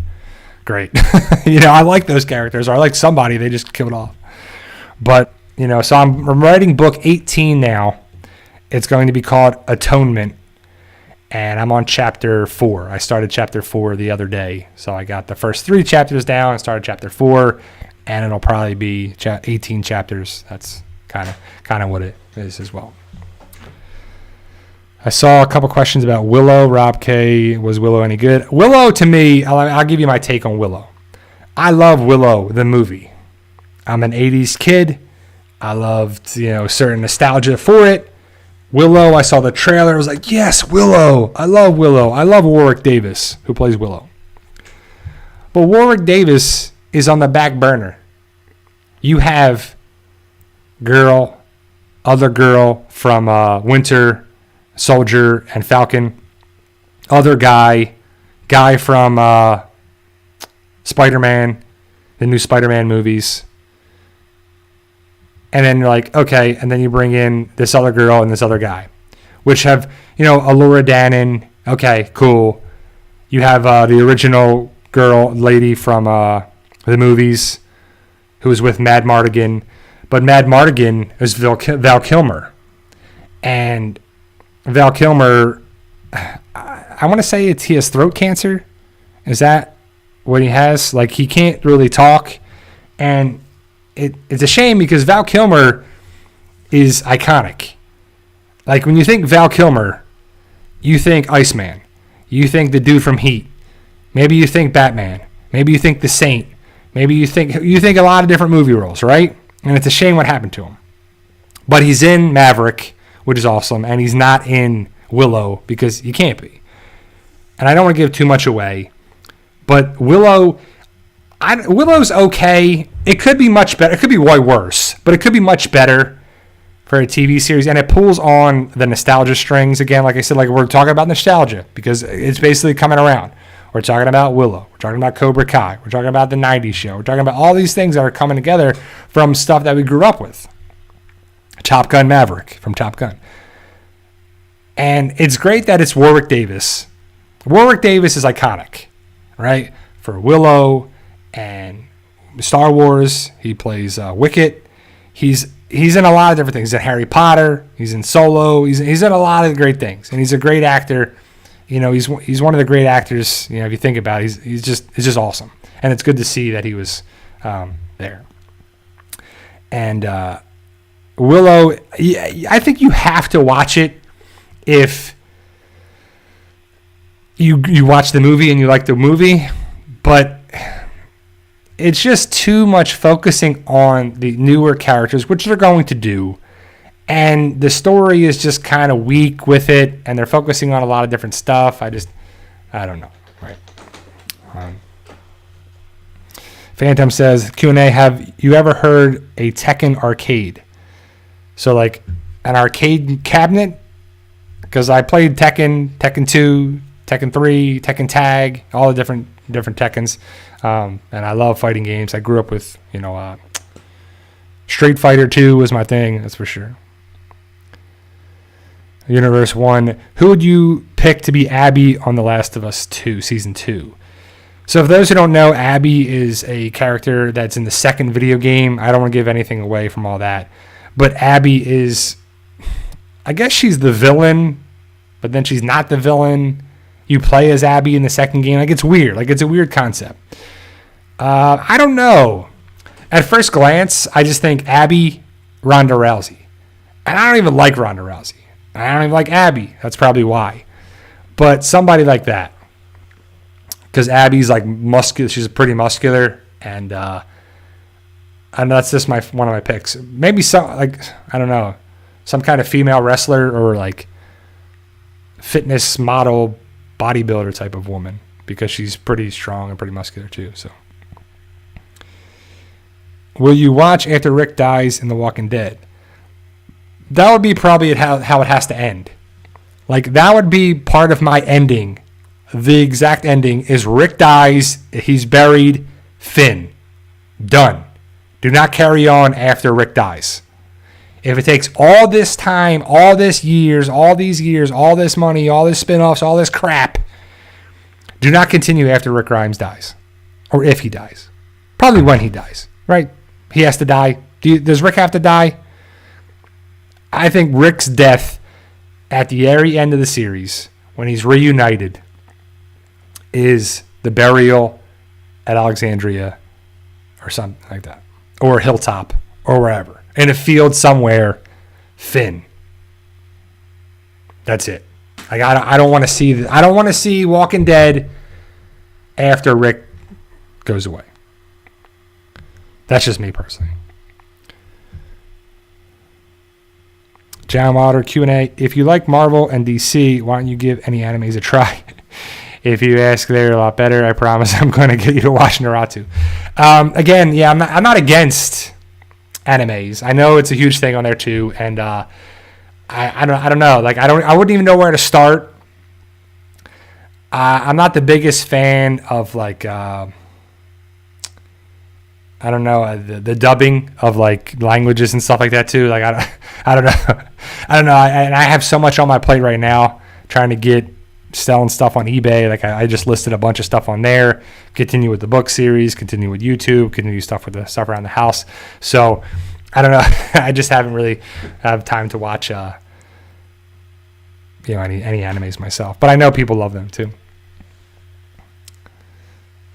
great. I like those characters, or I like somebody, they just killed off. But, so I'm writing book 18 now. It's going to be called Atonement. And I'm on chapter 4. I started chapter 4 the other day. So I got the first 3 chapters down and started chapter 4. And it'll probably be 18 chapters. That's kind of what it is as well. I saw a couple questions about Willow. Rob K, was Willow any good? Willow, to me, I'll give you my take on Willow. I love Willow, the movie. I'm an 80s kid. I loved, certain nostalgia for it. Willow, I saw the trailer. I was like, yes, Willow. I love Willow. I love Warwick Davis, who plays Willow. But Warwick Davis is on the back burner. You have other girl from Winter Soldier and Falcon, other guy from Spider-Man, the new Spider-Man movies. And then you're like, okay, and then you bring in this other girl and this other guy, which have, Allura Dannon. Okay, cool. You have the original lady from the movies who was with Mad Mardigan. But Mad Mardigan is Val Kilmer. And Val Kilmer, I want to say he has throat cancer. Is that what he has? Like, he can't really talk. And it's a shame because Val Kilmer is iconic. Like when you think Val Kilmer, you think Iceman. You think the dude from Heat. Maybe you think Batman. Maybe you think The Saint. Maybe you think a lot of different movie roles, right? And it's a shame what happened to him. But he's in Maverick, which is awesome, and he's not in Willow because he can't be. And I don't want to give too much away, but Willow's okay. It could be much better. It could be way worse, but it could be much better for a TV series, and it pulls on the nostalgia strings again. Like I said, like we're talking about nostalgia because it's basically coming around. We're talking about Willow. We're talking about Cobra Kai. We're talking about the 90s show. We're talking about all these things that are coming together from stuff that we grew up with. Top Gun Maverick from Top Gun. And it's great that it's Warwick Davis. Warwick Davis is iconic, right? For Willow and Star Wars, he plays Wicket. He's in a lot of different things. He's in Harry Potter. He's in Solo. He's in a lot of great things, and he's a great actor. You know, he's one of the great actors. You know, if you think about it, it's just awesome, and it's good to see that he was there. And Willow, I think you have to watch it if you watch the movie and you like the movie, but it's just too much focusing on the newer characters, which they're going to do. And the story is just kind of weak with it, and they're focusing on a lot of different stuff. I don't know. Right. Phantom says, Q&A, have you ever heard a Tekken arcade? So like an arcade cabinet? Because I played Tekken, Tekken 2, Tekken 3, Tekken Tag, all the different Tekkens. And I love fighting games. I grew up with, Street Fighter 2 was my thing, that's for sure. Universe 1, who would you pick to be Abby on The Last of Us 2, Season 2? So for those who don't know, Abby is a character that's in the second video game. I don't want to give anything away from all that. But Abby is, I guess she's the villain, but then she's not the villain. You play as Abby in the second game. Like, it's weird. Like, it's a weird concept. I don't know. At first glance, I just think Abby, Ronda Rousey. And I don't even like Ronda Rousey. I don't even like Abby. That's probably why. But somebody like that. Because Abby's like muscular. She's pretty muscular. And that's just one of my picks. Maybe some, like, I don't know, some kind of female wrestler or like fitness model bodybuilder type of woman. Because she's pretty strong and pretty muscular too. So, will you watch after Rick dies in The Walking Dead? That would be probably how it has to end. Like, that would be part of my ending. The exact ending is Rick dies, he's buried, Finn. Done. Do not carry on after Rick dies. If it takes all this time, all these years, all this money, all this spin-offs, all this crap, do not continue after Rick Grimes dies. Or if he dies. Probably when he dies, right? He has to die. Does Rick have to die? I think Rick's death at the very end of the series, when he's reunited, is the burial at Alexandria or something like that. Or Hilltop or wherever. In a field somewhere, Finn. That's it. Like, I don't want to see I don't want to see Walking Dead after Rick goes away. That's just me personally. John Wilder Q&A. If you like Marvel and DC, why don't you give any animes a try? If you ask, they're a lot better. I promise I'm going to get you to watch Naruto. Again, yeah, I'm not against animes. I know it's a huge thing on there too, and I don't know. Like, I wouldn't even know where to start. I'm not the biggest fan of like I don't know, the dubbing of like languages and stuff like that too. Like, I don't know. I have so much on my plate right now, trying to get selling stuff on eBay. Like, I just listed a bunch of stuff on there. Continue with the book series. Continue with YouTube. Continue stuff with the stuff around the house. So I don't know. I just haven't really have time to watch any animes myself. But I know people love them too.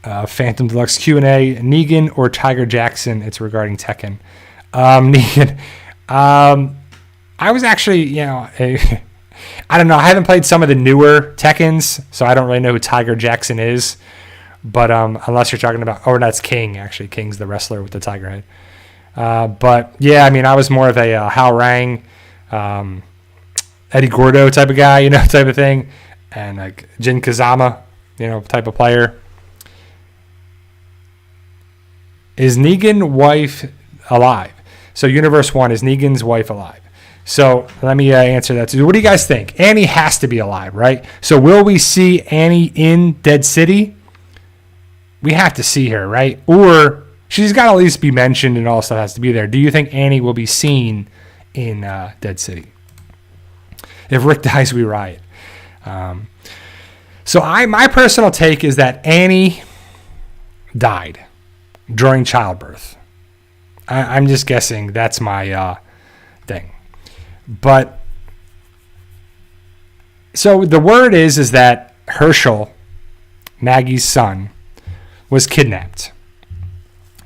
Phantom Deluxe Q&A, Negan or Tiger Jackson? It's regarding Tekken. Negan. I was actually, I don't know. I haven't played some of the newer Tekkens, so I don't really know who Tiger Jackson is. But unless you're talking about, that's King, actually. King's the wrestler with the tiger head. But, yeah, I mean, I was more of a Hal Rang, Eddie Gordo type of guy, type of thing. And, like, Jin Kazama, type of player. Is Negan's wife alive? So, Universe 1, is Negan's wife alive? So let me answer that. So what do you guys think? Annie has to be alive, right? So will we see Annie in Dead City? We have to see her, right? Or she's got to at least be mentioned and all stuff has to be there. Do you think Annie will be seen in Dead City? If Rick dies, we riot. So my personal take is that Annie died during childbirth. I'm just guessing. That's my thing. But so the word is that Herschel, Maggie's son, was kidnapped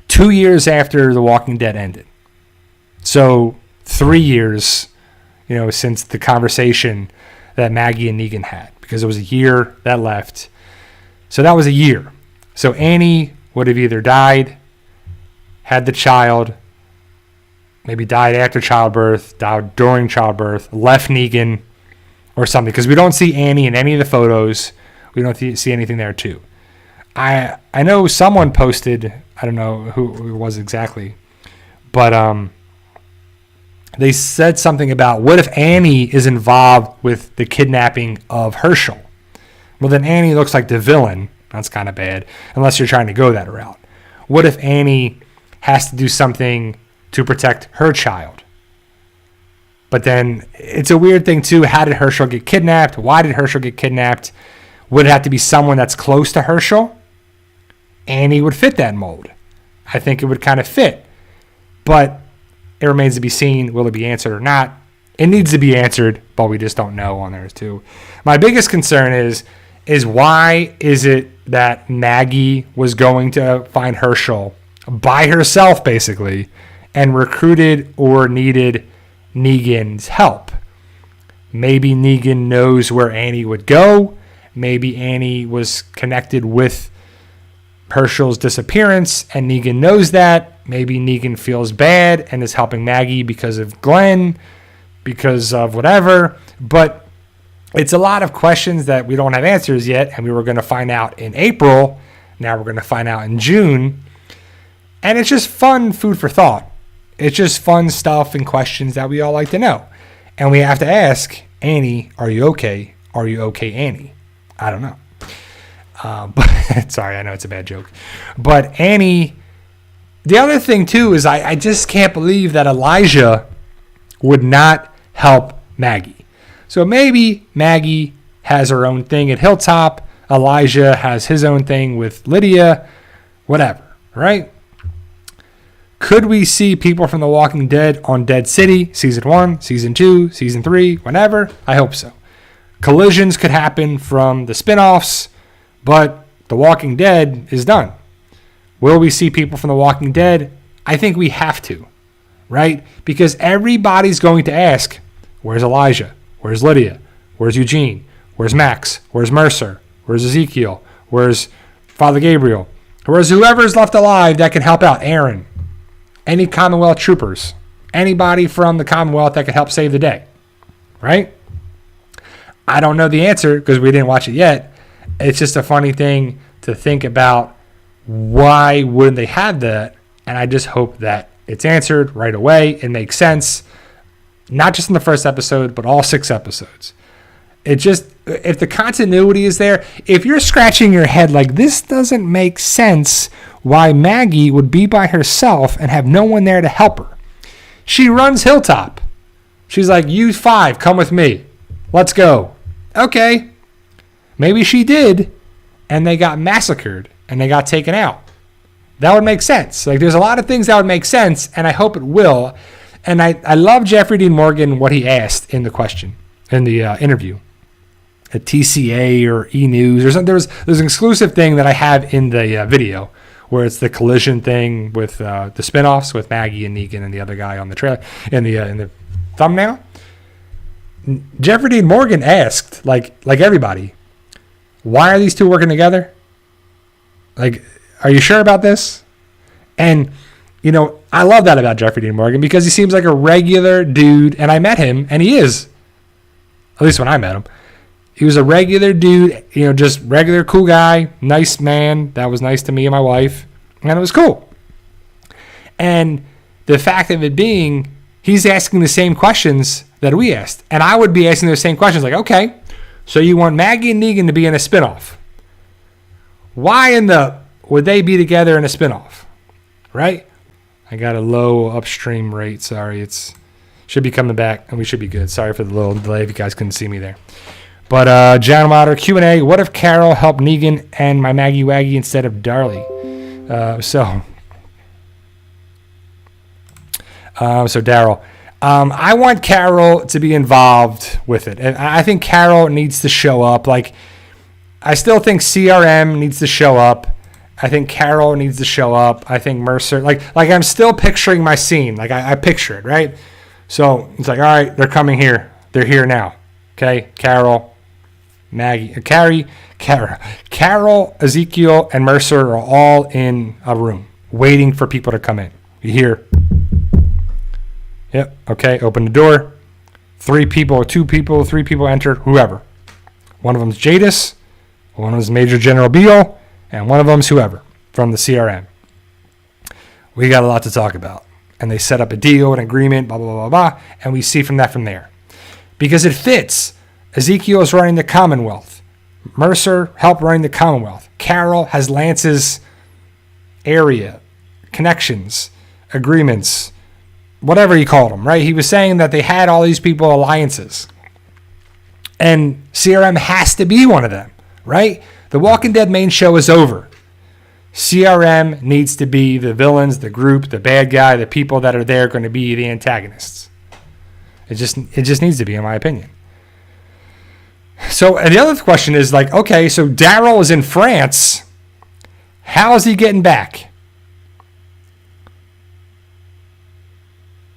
2 years after The Walking Dead ended. So 3 years, since the conversation that Maggie and Negan had, because it was a year that left. So that was a year. So Annie would have either died, had the child, maybe died after childbirth, died during childbirth, left Negan or something. Because we don't see Annie in any of the photos. We don't see anything there too. I know someone posted, I don't know who it was exactly, but they said something about what if Annie is involved with the kidnapping of Herschel? Well, then Annie looks like the villain. That's kind of bad, unless you're trying to go that route. What if Annie has to do something to protect her child? But then it's a weird thing too. How did Herschel get kidnapped? Why did Herschel get kidnapped? Would it have to be someone that's close to Herschel? Annie would fit that mold. I think it would kind of fit. But it remains to be seen. Will it be answered or not? It needs to be answered, but we just don't know on there too. My biggest concern is why is it that Maggie was going to find Herschel by herself, basically, and recruited or needed Negan's help? Maybe Negan knows where Annie would go. Maybe Annie was connected with Herschel's disappearance and Negan knows that. Maybe Negan feels bad and is helping Maggie because of Glenn, because of whatever. But it's a lot of questions that we don't have answers yet, and we were going to find out in April. Now we're going to find out in June. And it's just fun food for thought. It's just fun stuff and questions that we all like to know. And we have to ask, Annie, are you okay? Are you okay, Annie? I don't know. But sorry, I know it's a bad joke. But Annie, the other thing too is I just can't believe that Elijah would not help Maggie. So maybe Maggie has her own thing at Hilltop. Elijah has his own thing with Lydia. Whatever, right? Could we see people from The Walking Dead on Dead City, Season 1, Season 2, Season 3, whenever? I hope so. Collisions could happen from the spinoffs, but The Walking Dead is done. Will we see people from The Walking Dead? I think we have to, right? Because everybody's going to ask, where's Elijah? Where's Lydia? Where's Eugene? Where's Max? Where's Mercer? Where's Ezekiel? Where's Father Gabriel? Where's whoever's left alive that can help out? Aaron. Any Commonwealth troopers, anybody from the Commonwealth that could help save the day, right? I don't know the answer because we didn't watch it yet. It's just a funny thing to think about. Why wouldn't they have that? And I just hope that it's answered right away. It makes sense, not just in the first episode, but all 6 episodes. It just, if the continuity is there, if you're scratching your head like this doesn't make sense, why Maggie would be by herself and have no one there to help her. She runs Hilltop. She's like, you 5, come with me. Let's go. Okay. Maybe she did, and they got massacred, and they got taken out. That would make sense. Like, there's a lot of things that would make sense, and I hope it will. And I love Jeffrey Dean Morgan, what he asked in the question, in the interview. TCA or E News or something. There's an exclusive thing that I have in the video where it's the collision thing with the spinoffs with Maggie and Negan and the other guy on the trailer in the thumbnail. Jeffrey Dean Morgan asked, like everybody, why are these two working together? Like, are you sure about this? And, I love that about Jeffrey Dean Morgan because he seems like a regular dude. And I met him, and he is. At least when I met him. He was a regular dude, just regular cool guy, nice man. That was nice to me and my wife. And it was cool. And the fact of it being, he's asking the same questions that we asked. And I would be asking those same questions like, okay, so you want Maggie and Negan to be in a spinoff. Why would they be together in a spinoff? Right? I got a low upstream rate. Sorry. It's should be coming back and we should be good. Sorry for the little delay if you guys couldn't see me there. But John Motter, Q&A, what if Carol helped Negan and my Maggie Waggy instead of Darlie? So Daryl, I want Carol to be involved with it. And I think Carol needs to show up. Like, I still think CRM needs to show up. I think Carol needs to show up. I think Mercer, like I'm still picturing my scene. Like I picture it, right? So it's like, all right, they're coming here. They're here now. Okay. Carol, Maggie, Carol, Ezekiel, and Mercer are all in a room waiting for people to come in. You hear? Yep. Okay. Open the door. 3 people, 2 people, 3 people enter, whoever. One of them's Jadis. One of them's Major General Beale. And one of them's whoever from the CRM. We got a lot to talk about. And they set up a deal, an agreement, blah, blah, blah, blah. And we see from there. Because it fits. Ezekiel is running the Commonwealth. Mercer helped running the Commonwealth. Carol has Lance's area, connections, agreements, whatever he called them, right? He was saying that they had all these people alliances. And CRM has to be one of them, right? The Walking Dead main show is over. CRM needs to be the villains, the group, the bad guy, the people that are there going to be the antagonists. It just needs to be, in my opinion. So, and the other question is like, okay, so Daryl is in France. How is he getting back?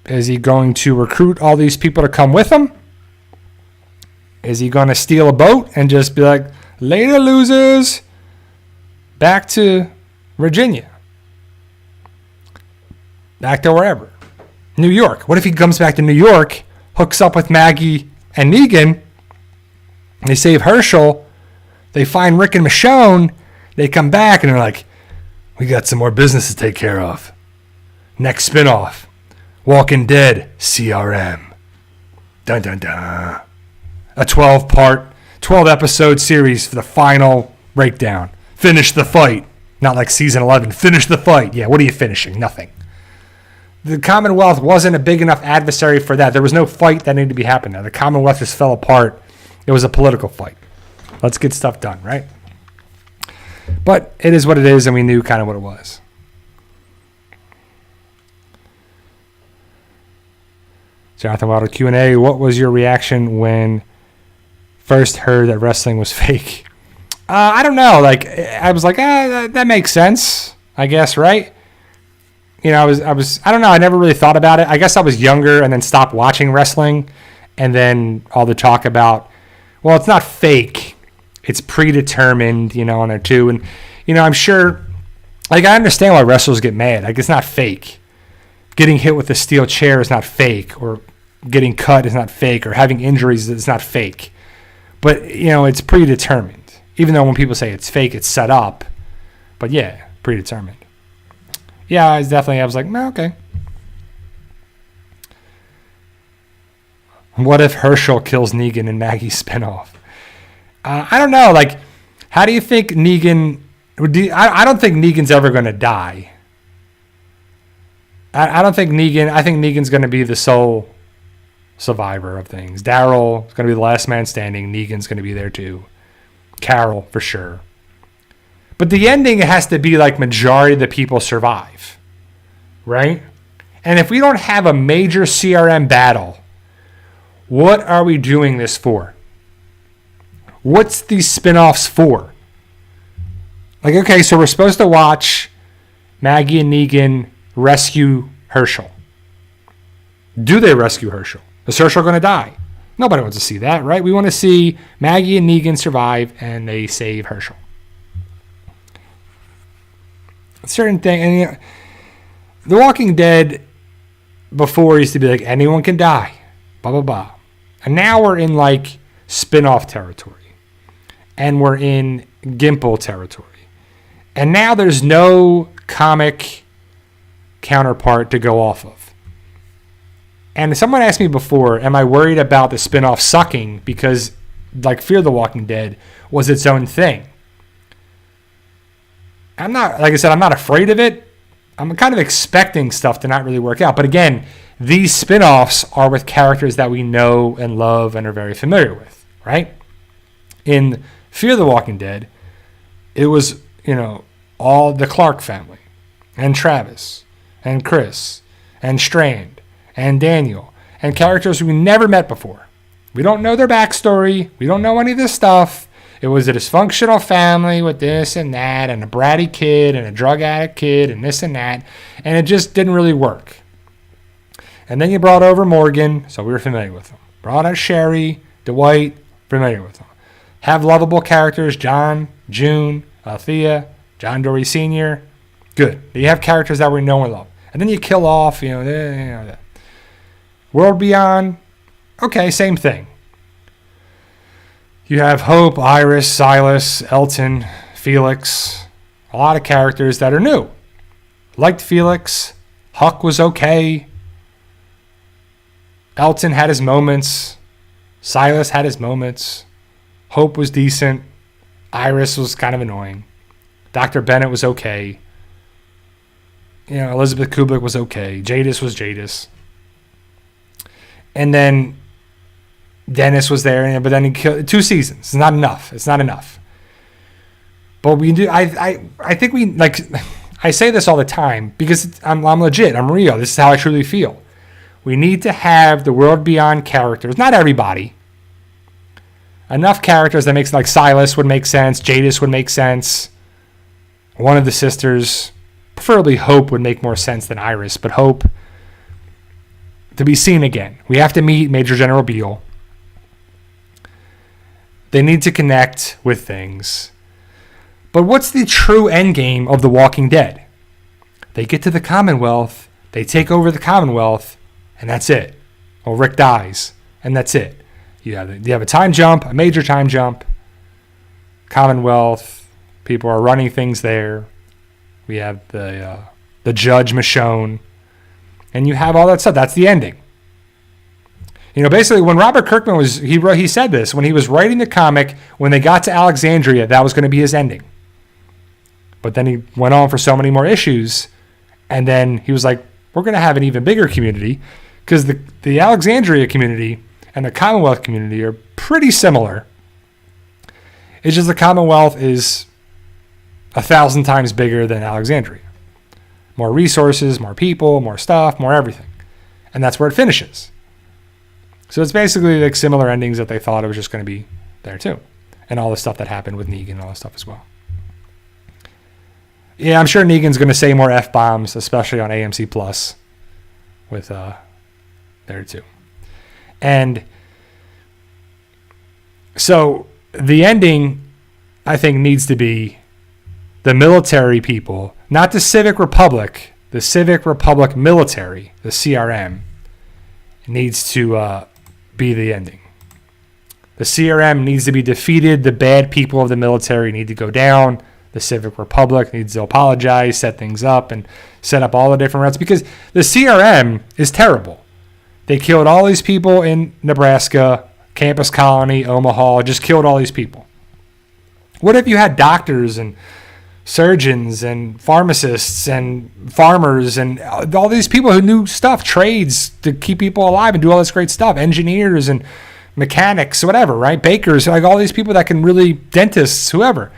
Is he going to recruit all these people to come with him? Is he going to steal a boat and just be like, later, losers, back to Virginia, back to wherever, New York? What if he comes back to New York, hooks up with Maggie and Negan, they save Herschel, they find Rick and Michonne, they come back and they're like, we got some more business to take care of. Next spinoff, Walking Dead, CRM. Dun dun dun. A 12-episode series for the final breakdown. Finish the fight. Not like season 11. Finish the fight. Yeah, what are you finishing? Nothing. The Commonwealth wasn't a big enough adversary for that. There was no fight that needed to be happening. The Commonwealth just fell apart. It was a political fight. Let's get stuff done, right? But it is what it is, and we knew kind of what it was. Jonathan Wilder, Q&A. What was your reaction when first heard that wrestling was fake? I don't know. Like, I was like, that makes sense, I guess, right? I don't know. I never really thought about it. I guess I was younger and then stopped watching wrestling. And then all the talk about, well, it's not fake. It's predetermined, on there too. And, I'm sure, like, I understand why wrestlers get mad. Like, it's not fake. Getting hit with a steel chair is not fake, or getting cut is not fake, or having injuries is not fake. But, it's predetermined. Even though when people say it's fake, it's set up. But yeah, predetermined. Yeah, I was like, okay. What if Herschel kills Negan in Maggie's spinoff? I don't know. Like, how do you think Negan... I don't think Negan's ever going to die. I don't think Negan... I think Negan's going to be the sole survivor of things. Daryl is going to be the last man standing. Negan's going to be there too. Carol, for sure. But the ending has to be like majority of the people survive. Right? And if we don't have a major CRM battle, what are we doing this for? what's these spinoffs for? Like, okay, so we're supposed to watch Maggie and Negan rescue Herschel. Do they rescue Herschel? Is Herschel going to die? Nobody wants to see that, right? We want to see Maggie and Negan survive and they save Herschel. A certain thing, and The Walking Dead before used to be like, anyone can die, blah, blah, blah. And now we're in like spin-off territory. And we're in Gimple territory. And now there's no comic counterpart to go off of. And someone asked me before, am I worried about the spin-off sucking because like Fear the Walking Dead was its own thing? I'm not, like I said, I'm not afraid of it. I'm kind of expecting stuff to not really work out. But again, these spin-offs are with characters that we know and love and are very familiar with, right? In Fear the Walking Dead, it was, all the Clark family and Travis and Chris and Strand and Daniel and characters we never met before. We don't know their backstory. We don't know any of this stuff. It was a dysfunctional family with this and that and a bratty kid and a drug addict kid and this and that. And it just didn't really work. And then you brought over Morgan, so we were familiar with them. Brought out Sherry, Dwight, familiar with them. Have lovable characters, John, June, Althea, John Dory Sr. Good. You have characters that we know and love. And then you kill off, that. World Beyond, okay, same thing. You have Hope, Iris, Silas, Elton, Felix. A lot of characters that are new. Liked Felix. Huck was okay. Elton had his moments. Silas had his moments. Hope was decent. Iris was kind of annoying. Dr. Bennett was okay. Elizabeth Kublik was okay. Jadis was Jadis. And then Dennis was there, but then he killed 2 seasons. It's not enough. It's not enough. But we do. I think we like. I say this all the time because I'm legit. I'm real. This is how I truly feel. We need to have the World Beyond characters. Not everybody. Enough characters that makes like Silas would make sense. Jadis would make sense. One of the sisters, preferably Hope, would make more sense than Iris. But Hope to be seen again. We have to meet Major General Beale. They need to connect with things. But what's the true endgame of The Walking Dead? They get to the Commonwealth, they take over the Commonwealth, and that's it. Well, Rick dies, and that's it. You have a time jump, a major time jump. Commonwealth, people are running things there. We have the Judge Michonne, and you have all that stuff. That's the ending. Basically, when Robert Kirkman he said this when he was writing the comic. When they got to Alexandria, that was going to be his ending. But then he went on for so many more issues, and then he was like, "We're going to have an even bigger community," because the Alexandria community and the Commonwealth community are pretty similar. It's just the Commonwealth is 1,000 times bigger than Alexandria. More resources, more people, more stuff, more everything, and that's where it finishes. So it's basically like similar endings that they thought it was just going to be there too. And all the stuff that happened with Negan and all that stuff as well. Yeah, I'm sure Negan's going to say more F-bombs, especially on AMC Plus with there too. And so the ending, I think, needs to be the military people, not the Civic Republic, the Civic Republic military, the CRM, needs to be the ending. The CRM needs to be defeated. The bad people of the military need to go down. The Civic Republic needs to apologize, set things up, and set up all the different routes. Because the CRM is terrible. They killed all these people in Nebraska, Campus Colony, Omaha, just killed all these people. What if you had doctors and surgeons and pharmacists and farmers and all these people who knew stuff, trades to keep people alive and do all this great stuff, engineers and mechanics, whatever, right? Bakers, like all these people that can really, dentists, whoever.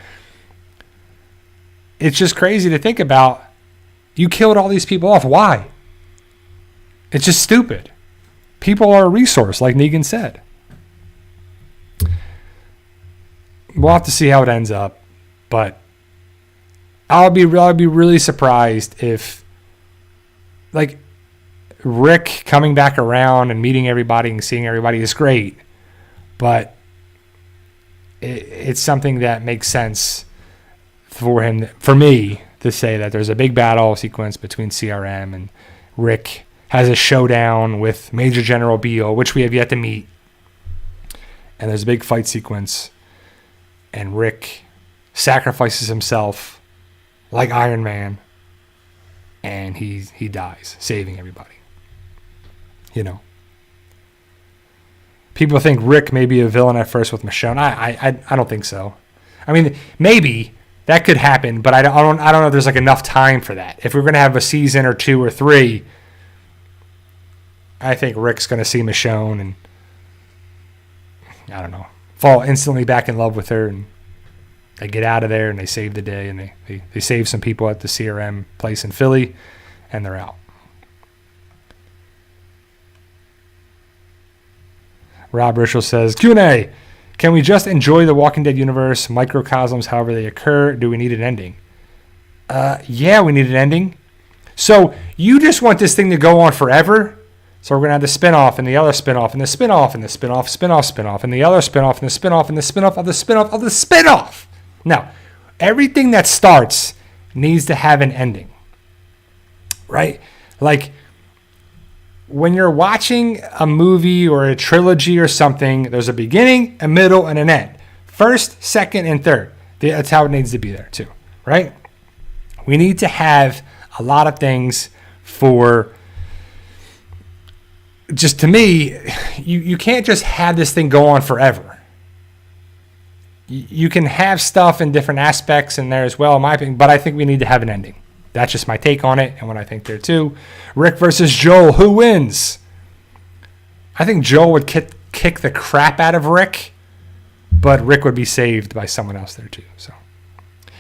It's just crazy to think about. You killed all these people off. Why? It's just stupid. People are a resource, like Negan said. we'll have to see how it ends up. But I'll be really surprised if, like, Rick coming back around and meeting everybody and seeing everybody is great, but it's something that makes sense for me to say that there's a big battle sequence between CRM and Rick has a showdown with Major General Beale, which we have yet to meet, and there's a big fight sequence, and Rick sacrifices himself like Iron Man, and he dies, saving everybody. You know, people think Rick may be a villain at first with Michonne. I don't think so. I mean, maybe that could happen, but I don't know if there's like enough time for that. If we're gonna have a season or 2 or 3, I think Rick's gonna see Michonne and I don't know, fall instantly back in love with her, and they get out of there and they save the day, and they save some people at the CRM place in Philly, and they're out. Rob Rischel says, Q&A, can we just enjoy the Walking Dead universe, microcosms, however they occur? Do we need an ending? Yeah, we need an ending. So you just want this thing to go on forever? So we're going to have the spinoff and the other spinoff and the spinoff and the spinoff and the other spinoff and the spinoff and the spinoff of the spinoff of the spinoff. Now, everything that starts needs to have an ending, right? Like, when you're watching a movie or a trilogy or something, there's a beginning, a middle, and an end. First, second, and third. That's how it needs to be there too, right? We need to have a lot of things for, just to me, you can't just have this thing go on forever. You can have stuff in different aspects in there as well, in my opinion, but I think we need to have an ending. That's just my take on it and what I think there too. Rick versus Joel, who wins? I think Joel would kick the crap out of Rick, but Rick would be saved by someone else there too. So,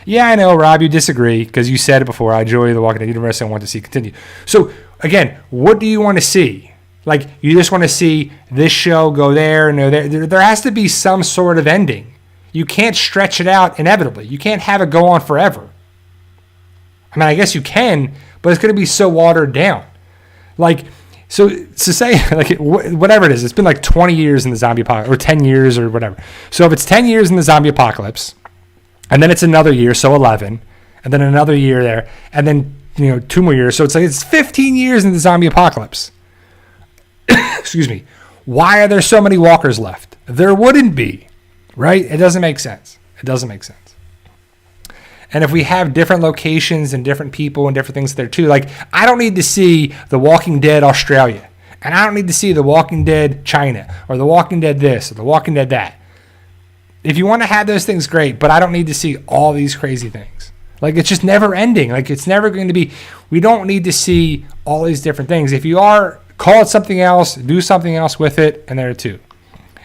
yeah, I know, Rob, you disagree because you said it before. I enjoy the Walking Dead universe and want to see it continue. So, again, what do you want to see? Like, you just want to see this show go there and there. There has to be some sort of ending. You can't stretch it out inevitably. You can't have it go on forever. I mean, I guess you can, but it's going to be so watered down. Like, so to say, like, whatever it is, it's been like 20 years in the zombie apocalypse, or 10 years or whatever. So if it's 10 years in the zombie apocalypse, and then it's another year, so 11, and then another year there, and then, 2 more years. So it's like it's 15 years in the zombie apocalypse. Excuse me. Why are there so many walkers left? There wouldn't be, right? It doesn't make sense. It doesn't make sense. And if we have different locations and different people and different things there too, like, I don't need to see The Walking Dead Australia, and I don't need to see The Walking Dead China, or The Walking Dead this, or The Walking Dead that. If you want to have those things, great, but I don't need to see all these crazy things. Like, it's just never ending. Like, it's never going to be, we don't need to see all these different things. If you are, call it something else, do something else with it, and there too.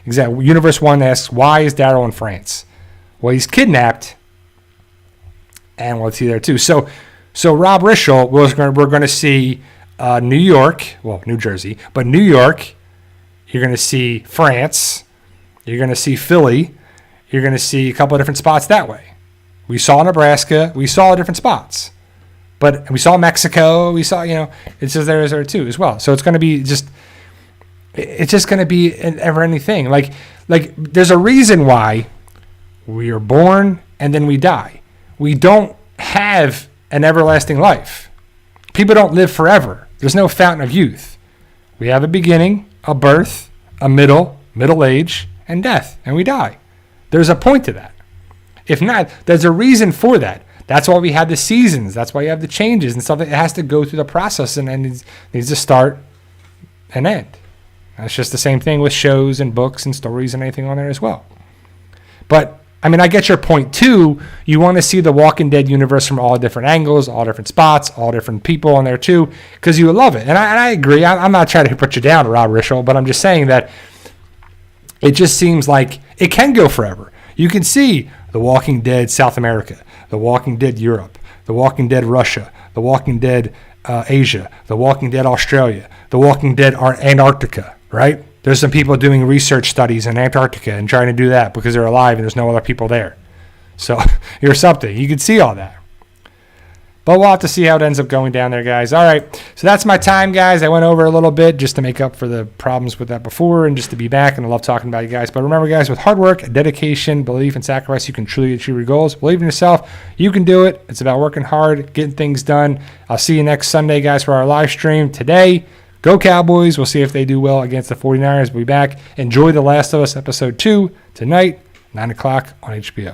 Exactly. Universe 1 asks, why is Daryl in France? Well, he's kidnapped. And we'll see there too. So Rob Rischel, we're going to see New York, well, New Jersey, but New York. You're going to see France. You're going to see Philly. You're going to see a couple of different spots that way. We saw Nebraska. We saw different spots, but we saw Mexico. We saw, it's just there too as well. So it's going to be it's just going to be an ever-ending thing. Like there's a reason why we are born and then we die. We don't have an everlasting life. People don't live forever. There's no fountain of youth. We have a beginning, a birth, a middle age, and death, and we die. There's a point to that. If not, there's a reason for that. That's why we have the seasons. That's why you have the changes and stuff. It has to go through the process and needs to start and end. That's just the same thing with shows and books and stories and anything on there as well. But I mean, I get your point too. You want to see the Walking Dead universe from all different angles, all different spots, all different people on there too, because you love it. And I agree. I'm not trying to put you down, Rob Rischel, but I'm just saying that it just seems like it can go forever. You can see The Walking Dead South America, The Walking Dead Europe, The Walking Dead Russia, The Walking Dead Asia, The Walking Dead Australia, The Walking Dead Antarctica, right? There's some people doing research studies in Antarctica and trying to do that because they're alive and there's no other people there. So here's something. You can see all that. But we'll have to see how it ends up going down there, guys. All right. So that's my time, guys. I went over a little bit just to make up for the problems with that before and just to be back. And I love talking about you guys. But remember, guys, with hard work, dedication, belief, and sacrifice, you can truly achieve your goals. Believe in yourself. You can do it. It's about working hard, getting things done. I'll see you next Sunday, guys, for our live stream today. Go Cowboys. We'll see if they do well against the 49ers. We'll be back. Enjoy The Last of Us Episode 2 tonight, 9 o'clock on HBO.